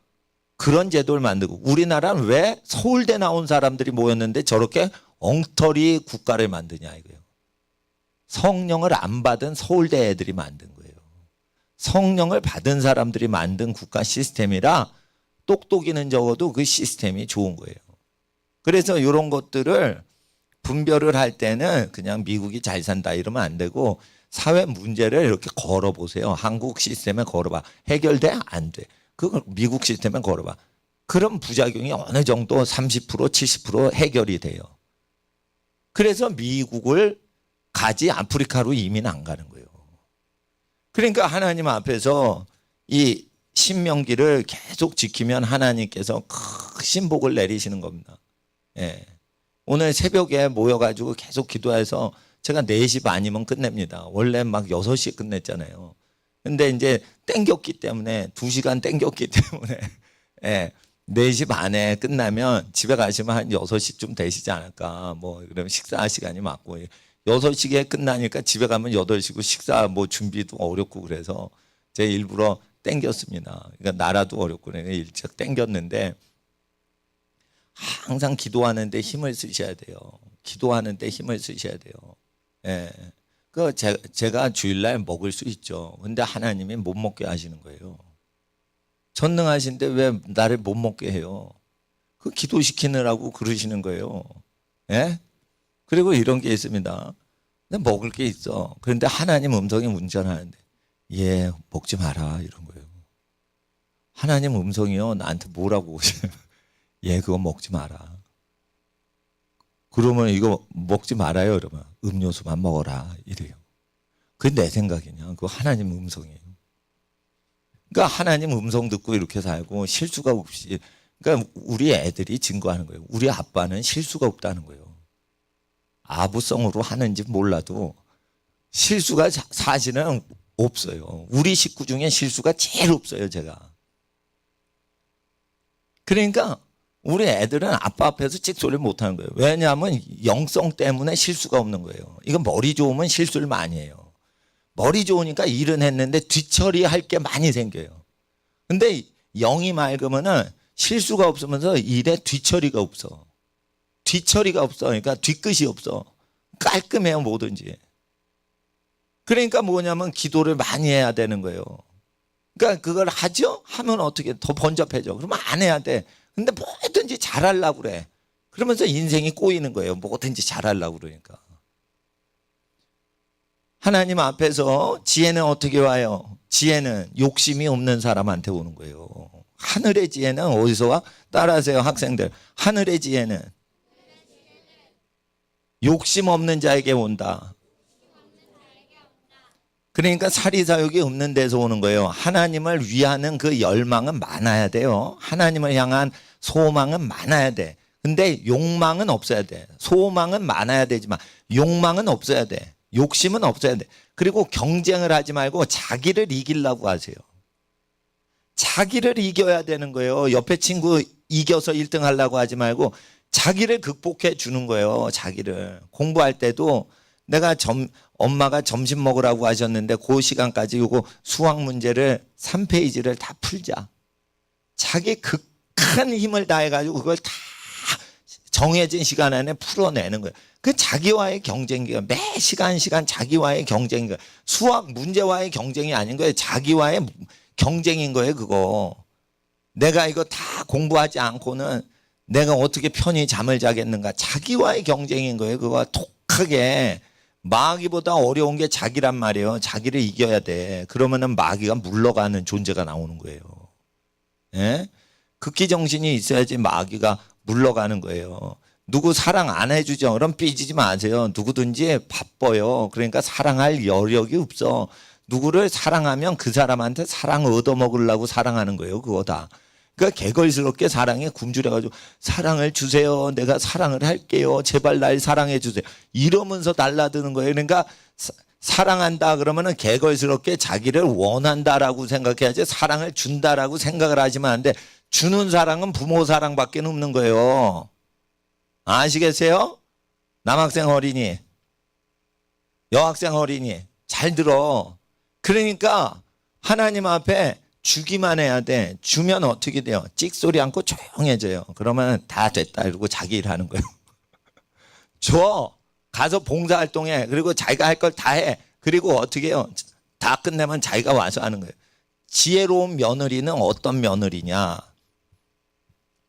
그런 제도를 만들고 우리나라는 왜 서울대 나온 사람들이 모였는데 저렇게 엉터리 국가를 만드냐 이거예요. 성령을 안 받은 서울대 애들이 만든 거예요. 성령을 받은 사람들이 만든 국가 시스템이라 똑똑이는 적어도 그 시스템이 좋은 거예요. 그래서 이런 것들을 분별을 할 때는 그냥 미국이 잘 산다 이러면 안 되고 사회 문제를 이렇게 걸어보세요. 한국 시스템에 걸어봐. 해결돼? 안 돼. 그걸 미국 시스템에 걸어봐. 그럼 부작용이 어느 정도 30% 70% 해결이 돼요. 그래서 미국을 가지 아프리카로 이민 안 가는 거예요. 그러니까 하나님 앞에서 이 신명기를 계속 지키면 하나님께서 큰 복을 내리시는 겁니다. 예. 오늘 새벽에 모여가지고 계속 기도해서 제가 4시 반이면 끝냅니다. 원래 막 6시에 끝냈잖아요. 근데 이제 땡겼기 때문에 2시간 땡겼기 때문에 예. 4시 반에 끝나면 집에 가시면 한 6시쯤 되시지 않을까. 뭐 그러면 식사 시간이 맞고 6시에 끝나니까 집에 가면 8시고 식사 뭐 준비도 어렵고 그래서 제가 일부러 땡겼습니다. 그러니까 나라도 어렵고 그러니까 일찍 땡겼는데 항상 기도하는데 힘을 쓰셔야 돼요. 기도하는데 힘을 쓰셔야 돼요. 예. 그 제가 주일날 먹을 수 있죠. 근데 하나님이 못 먹게 하시는 거예요. 전능하신데 왜 나를 못 먹게 해요? 그 기도시키느라고 그러시는 거예요. 예? 그리고 이런 게 있습니다. 근데 먹을 게 있어. 그런데 하나님 음성이 운전하는데 얘 먹지 마라 이런 거예요. 하나님 음성이요 나한테 뭐라고 오세요? 얘 그거 먹지 마라. 그러면 이거 먹지 말아요. 그러면 음료수만 먹어라 이래요. 그게 내 생각이냐? 그거 하나님 음성이에요. 그러니까 하나님 음성 듣고 이렇게 살고 실수가 없이, 그러니까 우리 애들이 증거하는 거예요. 우리 아빠는 실수가 없다는 거예요. 아부성으로 하는지 몰라도 실수가 사실은 없어요. 우리 식구 중에 실수가 제일 없어요, 제가. 그러니까 우리 애들은 아빠 앞에서 찍소리를 못하는 거예요. 왜냐하면 영성 때문에 실수가 없는 거예요. 이건 머리 좋으면 실수를 많이 해요. 머리 좋으니까 일은 했는데 뒤처리할 게 많이 생겨요. 근데 영이 맑으면은 실수가 없으면서 일에 뒤처리가 없어. 뒤처리가 없어. 그러니까 뒤끝이 없어. 깔끔해요, 뭐든지. 그러니까 뭐냐면 기도를 많이 해야 되는 거예요. 그러니까 그걸 하죠? 하면 어떻게 더 번잡해져. 그러면 안 해야 돼. 근데 뭐든지 잘하려고 그래. 그러면서 인생이 꼬이는 거예요. 뭐든지 잘하려고 그러니까. 하나님 앞에서 지혜는 어떻게 와요? 지혜는 욕심이 없는 사람한테 오는 거예요. 하늘의 지혜는 어디서 와? 따라하세요, 학생들. 하늘의 지혜는 욕심 없는 자에게 온다. 그러니까 사리사욕이 없는 데서 오는 거예요. 하나님을 위하는 그 열망은 많아야 돼요. 하나님을 향한 소망은 많아야 돼. 근데 욕망은 없어야 돼. 소망은 많아야 되지만 욕망은 없어야 돼. 욕심은 없어야 돼. 그리고 경쟁을 하지 말고 자기를 이기려고 하세요. 자기를 이겨야 되는 거예요. 옆에 친구 이겨서 1등 하려고 하지 말고 자기를 극복해 주는 거예요. 자기를. 공부할 때도 내가 엄마가 점심 먹으라고 하셨는데 그 시간까지 요거 수학 문제를 3페이지를 다 풀자. 자기 극한 힘을 다해가지고 그걸 다 정해진 시간 안에 풀어내는 거예요. 그 자기와의 경쟁이에요. 매 시간 자기와의 경쟁이에요. 수학 문제와의 경쟁이 아닌 거예요. 자기와의 경쟁인 거예요, 그거. 내가 이거 다 공부하지 않고는 내가 어떻게 편히 잠을 자겠는가. 자기와의 경쟁인 거예요. 그거 독하게. 마귀보다 어려운 게 자기란 말이에요. 자기를 이겨야 돼. 그러면은 마귀가 물러가는 존재가 나오는 거예요. 예? 극기 정신이 있어야지 마귀가 물러가는 거예요. 누구 사랑 안 해주죠? 그럼 삐지지 마세요. 누구든지 바빠요. 그러니까 사랑할 여력이 없어. 누구를 사랑하면 그 사람한테 사랑 얻어먹으려고 사랑하는 거예요. 그거 다. 그러니까 개걸스럽게 사랑에 굶주려가지고 사랑을 주세요. 내가 사랑을 할게요. 제발 날 사랑해 주세요. 이러면서 달라드는 거예요. 그러니까 사랑한다 그러면은 개걸스럽게 자기를 원한다라고 생각해야지 사랑을 준다라고 생각을 하시면 안 돼. 주는 사랑은 부모 사랑밖에 없는 거예요. 아시겠어요? 남학생 어린이, 여학생 어린이 잘 들어. 그러니까 하나님 앞에 주기만 해야 돼. 주면 어떻게 돼요? 찍소리 않고 조용해져요. 그러면 다 됐다 이러고 자기 일 하는 거예요. 줘. 가서 봉사활동해. 그리고 자기가 할 걸 다 해. 그리고 어떻게 해요? 다 끝내면 자기가 와서 하는 거예요. 지혜로운 며느리는 어떤 며느리냐?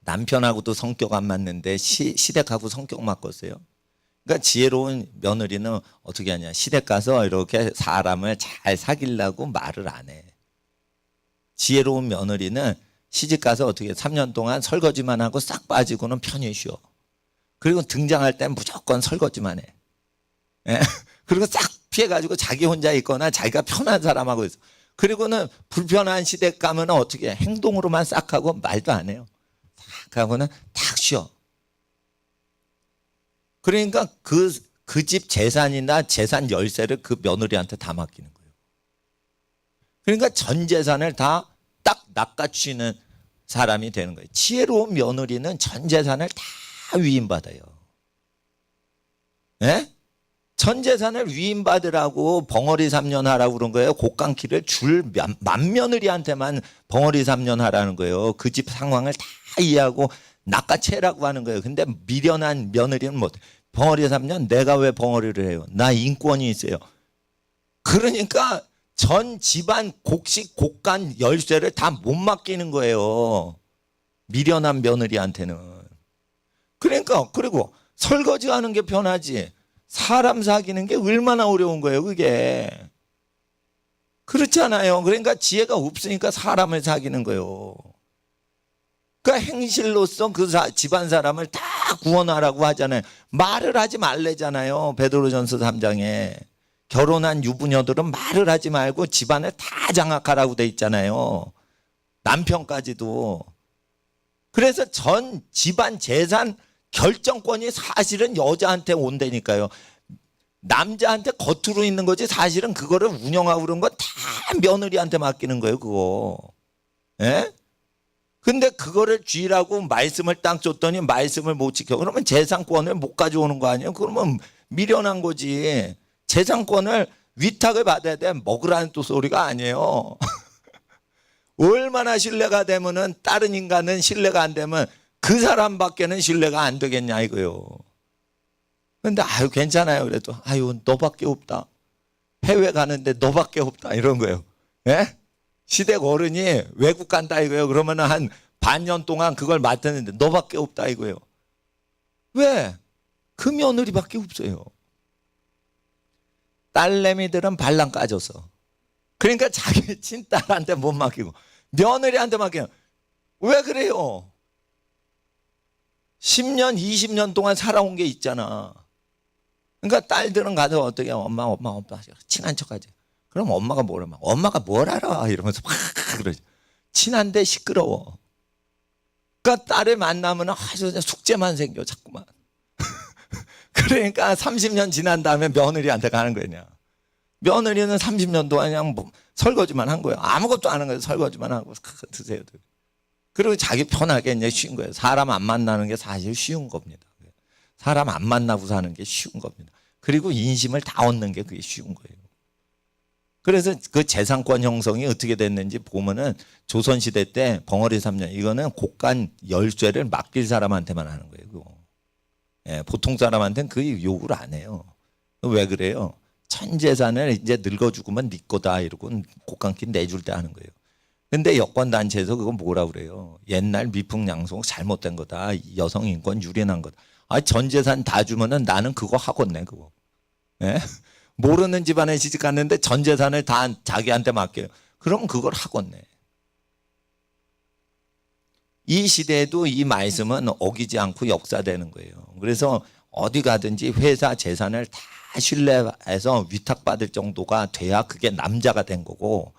남편하고도 성격 안 맞는데 시댁하고 성격 맞겠어요? 그러니까 지혜로운 며느리는 어떻게 하냐? 시댁 가서 이렇게 사람을 잘 사귀려고 말을 안 해. 지혜로운 며느리는 시집 가서 어떻게 3년 동안 설거지만 하고 싹 빠지고는 편히 쉬어. 그리고 등장할 땐 무조건 설거지만 해. 예? 그리고 싹 피해가지고 자기 혼자 있거나 자기가 편한 사람하고 있어. 그리고는 불편한 시댁 가면 어떻게 해? 행동으로만 싹 하고 말도 안 해요. 싹 하고는 탁 쉬어. 그러니까 그 집 재산이나 재산 열쇠를 그 며느리한테 다 맡기는 거예요. 그러니까 전 재산을 다 딱 낚아치는 사람이 되는 거예요. 지혜로운 며느리는 전 재산을 다 위임받아요. 예? 전 재산을 위임받으라고 벙어리 3년 하라고 그런 거예요. 곡간키를 만며느리한테만 벙어리 3년 하라는 거예요. 그 집 상황을 다 이해하고 낚아채라고 하는 거예요. 근데 미련한 며느리는 뭐 벙어리 3년? 내가 왜 벙어리를 해요? 나 인권이 있어요. 그러니까 전 집안 곡식 곡간 열쇠를 다 못 맡기는 거예요. 미련한 며느리한테는. 그러니까 그리고 설거지하는 게 편하지 사람 사귀는 게 얼마나 어려운 거예요 그게. 그렇잖아요. 그러니까 지혜가 없으니까 사람을 사귀는 거예요. 그러니까 행실로서 그 집안 사람을 다 구원하라고 하잖아요. 말을 하지 말래잖아요. 베드로전서 3장에 결혼한 유부녀들은 말을 하지 말고 집안을 다 장악하라고 돼 있잖아요. 남편까지도. 그래서 전 집안 재산 결정권이 사실은 여자한테 온다니까요. 남자한테 겉으로 있는 거지 사실은 그거를 운영하고 그런 건 다 며느리한테 맡기는 거예요 그거. 예? 근데 그거를 쥐라고 말씀을 딱 줬더니 말씀을 못 지켜. 그러면 재산권을 못 가져오는 거 아니에요? 그러면 미련한 거지. 재산권을 위탁을 받아야 돼. 먹으라는 또 소리가 아니에요. 얼마나 신뢰가 되면은 다른 인간은 신뢰가 안 되면 그 사람밖에는 신뢰가 안 되겠냐 이거요. 근데 아유 괜찮아요. 그래도 아유 너밖에 없다. 해외 가는데 너밖에 없다 이런 거예요. 예? 시댁 어른이 외국 간다 이거예요. 그러면 한 반년 동안 그걸 맡았는데 너밖에 없다 이거예요. 왜? 그 며느리밖에 없어요. 딸내미들은 발랑 까져서. 그러니까 자기 친딸한테 못 맡기고 며느리한테 맡기고. 왜 그래요? 10년 20년 동안 살아온 게 있잖아. 그러니까 딸들은 가서 어떻게 엄마 친한 척하지. 그럼 엄마가 뭐라면 엄마가 뭘 알아 이러면서 막 그러지. 친한데 시끄러워. 그러니까 딸을 만나면 아주 숙제만 생겨 자꾸만. 그러니까 30년 지난 다음에 며느리한테 가는 거냐. 며느리는 30년 동안 그냥 뭐 설거지만 한 거예요. 아무것도 안 한 거예요. 설거지만 하고 드세요. 그리고 자기 편하게 이제 쉬운 거예요. 사람 안 만나는 게 사실 쉬운 겁니다. 사람 안 만나고 사는 게 쉬운 겁니다. 그리고 인심을 다 얻는 게 그게 쉬운 거예요. 그래서 그 재산권 형성이 어떻게 됐는지 보면은 조선시대 때 벙어리 3년 이거는 곡간 열쇠를 맡길 사람한테만 하는 거예요. 그거. 예, 보통 사람한테는 그 요구를 안 해요. 왜 그래요? 전 재산을 이제 늙어 죽으면 네 거다 이러고 곡간길 내줄 때 하는 거예요. 근데 여권단체에서 그거 뭐라 그래요? 옛날 미풍양속 잘못된 거다. 여성 인권 유린한 거다. 아, 전 재산 다 주면은 나는 그거 하겠네 그거. 예? 모르는 집안에 시집 갔는데 전 재산을 다 자기한테 맡겨요. 그럼 그걸 하겠네. 이 시대에도 이 말씀은 어기지 않고 역사되는 거예요. 그래서 어디 가든지 회사 재산을 다 신뢰해서 위탁받을 정도가 돼야 그게 남자가 된 거고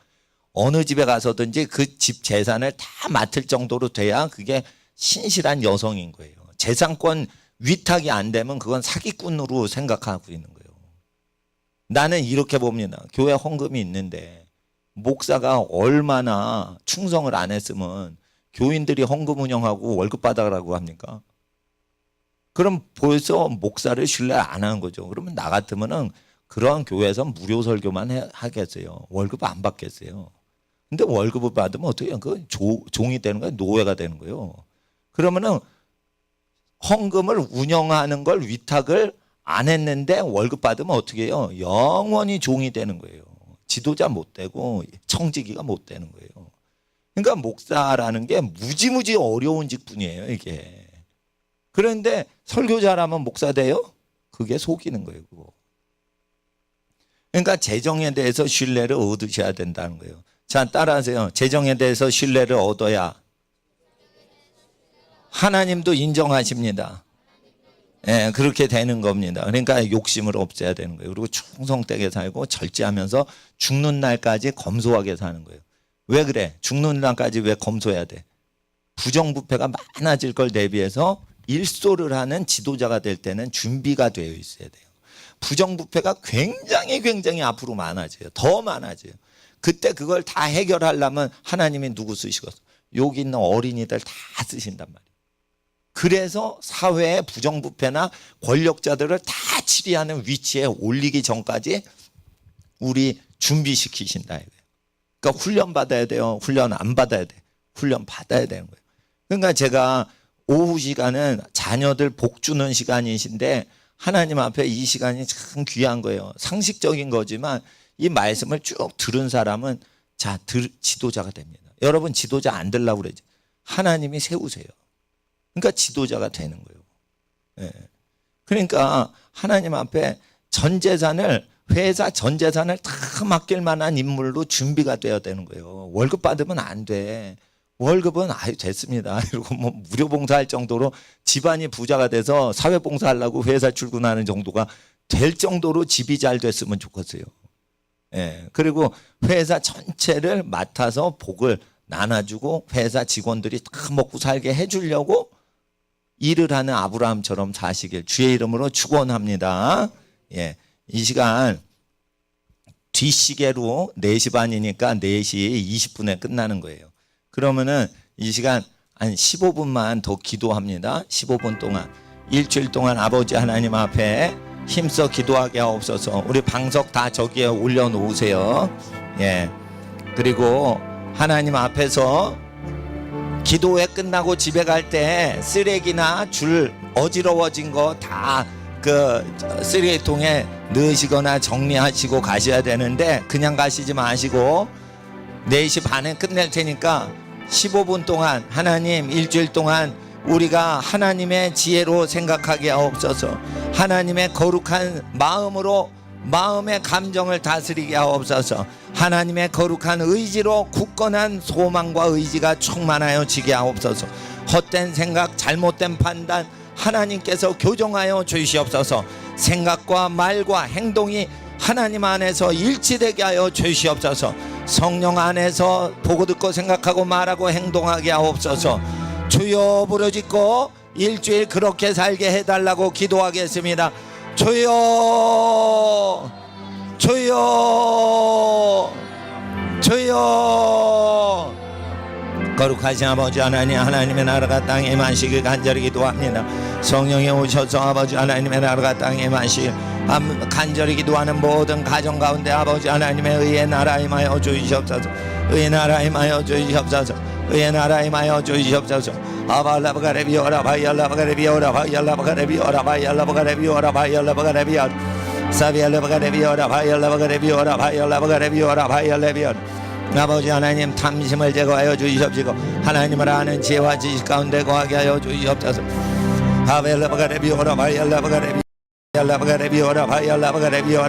어느 집에 가서든지 그 집 재산을 다 맡을 정도로 돼야 그게 신실한 여성인 거예요. 재산권 위탁이 안 되면 그건 사기꾼으로 생각하고 있는 거예요. 나는 이렇게 봅니다. 교회 헌금이 있는데 목사가 얼마나 충성을 안 했으면 교인들이 헌금 운영하고 월급 받아라고 합니까? 그럼 벌써 목사를 신뢰 안 하는 거죠. 그러면 나 같으면은 그런 교회에서 무료 설교만 하겠어요. 월급 안 받겠어요. 근데 월급을 받으면 어떻게 해요? 그 종이 되는 거예요? 노예가 되는 거예요. 그러면은 헌금을 운영하는 걸 위탁을 안 했는데 월급 받으면 어떻게 해요? 영원히 종이 되는 거예요. 지도자 못 되고 청지기가 못 되는 거예요. 그러니까 목사라는 게 무지무지 어려운 직분이에요, 이게. 그런데 설교 잘하면 목사 돼요? 그게 속이는 거예요, 그거. 그러니까 재정에 대해서 신뢰를 얻으셔야 된다는 거예요. 자, 따라하세요. 재정에 대해서 신뢰를 얻어야 하나님도 인정하십니다. 예, 그렇게 되는 겁니다. 그러니까 욕심을 없애야 되는 거예요. 그리고 충성되게 살고 절제하면서 죽는 날까지 검소하게 사는 거예요. 왜 그래? 죽는 날까지 왜 검소해야 돼? 부정부패가 많아질 걸 대비해서 일소를 하는 지도자가 될 때는 준비가 되어 있어야 돼요. 부정부패가 굉장히 앞으로 많아져요. 더 많아져요. 그때 그걸 다 해결하려면 하나님이 누구 쓰시겠어? 여기 있는 어린이들 다 쓰신단 말이에요. 그래서 사회의 부정부패나 권력자들을 다 치리하는 위치에 올리기 전까지 우리 준비시키신다. 그러니까 훈련 받아야 돼요. 훈련 안 받아야 돼. 훈련 받아야 되는 거예요. 그러니까 제가 오후 시간은 자녀들 복 주는 시간이신데 하나님 앞에 이 시간이 참 귀한 거예요. 상식적인 거지만 이 말씀을 쭉 들은 사람은 지도자가 됩니다. 여러분 지도자 안 되려고 그러지. 하나님이 세우세요. 그러니까 지도자가 되는 거예요. 예. 그러니까 하나님 앞에 전 재산을, 회사 전 재산을 다 맡길 만한 인물로 준비가 되어야 되는 거예요. 월급 받으면 안 돼. 월급은 아유 됐습니다. 이러고 뭐 무료 봉사할 정도로 집안이 부자가 돼서 사회 봉사하려고 회사 출근하는 정도가 될 정도로 집이 잘 됐으면 좋겠어요. 예. 그리고 회사 전체를 맡아서 복을 나눠주고 회사 직원들이 다 먹고 살게 해주려고 일을 하는 아브라함처럼 사시길 주의 이름으로 축원합니다. 예. 이 시간 뒷시계로 4시 반이니까 4시 20분에 끝나는 거예요. 그러면은 이 시간 한 15분만 더 기도합니다. 15분 동안 일주일 동안 아버지 하나님 앞에 힘써 기도하게 하옵소서. 우리 방석 다 저기에 올려놓으세요. 예. 그리고 하나님 앞에서 기도회 끝나고 집에 갈 때 쓰레기나 줄 어지러워진 거 다 그 쓰레기통에 넣으시거나 정리하시고 가셔야 되는데 그냥 가시지 마시고 4시 반에 끝낼 테니까 15분 동안 하나님 일주일 동안 우리가 하나님의 지혜로 생각하게 하옵소서. 하나님의 거룩한 마음으로 마음의 감정을 다스리게 하옵소서. 하나님의 거룩한 의지로 굳건한 소망과 의지가 충만하여 지게 하옵소서. 헛된 생각, 잘못된 판단 하나님께서 교정하여 주시옵소서. 생각과 말과 행동이 하나님 안에서 일치되게 하여 주시옵소서. 성령 안에서 보고 듣고 생각하고 말하고 행동하게 하옵소서. 주여 부르짖고 일주일 그렇게 살게 해달라고 기도하겠습니다. 주여 주여 주여. 거룩하신 아버지 하나님, 하나님의 나라가 땅에 임하시길 간절히 기도합니다. 성령이 오셔서 아버지 하나님의 나라가 땅에 임하시길 간절히 기도하는 모든 가정 가운데 아버지 하나님의 의의 나라 임하여 주시옵소서. 의의 나라 임하여 주시옵소서. 의의 나라 임하여 주시옵소서. 아발라바가레비오라 바이알라바가레비오라 바이알라바가레비오라 바이알라바가레비오라 바이알라바가레비오라 사비알라바가레비오라 바이알라바가레비오라 바이알라바가레비오라 바이알레비오라. 아버지 하나님 탐심을 제거하여 주시옵시고 하나님을 아는 지혜와 지식 가운데 거하게 하여 주시옵소서. 아벨라바가레비오라 바이알라바가레비오라 바이알라바가레비오라 바이알라바가레비오라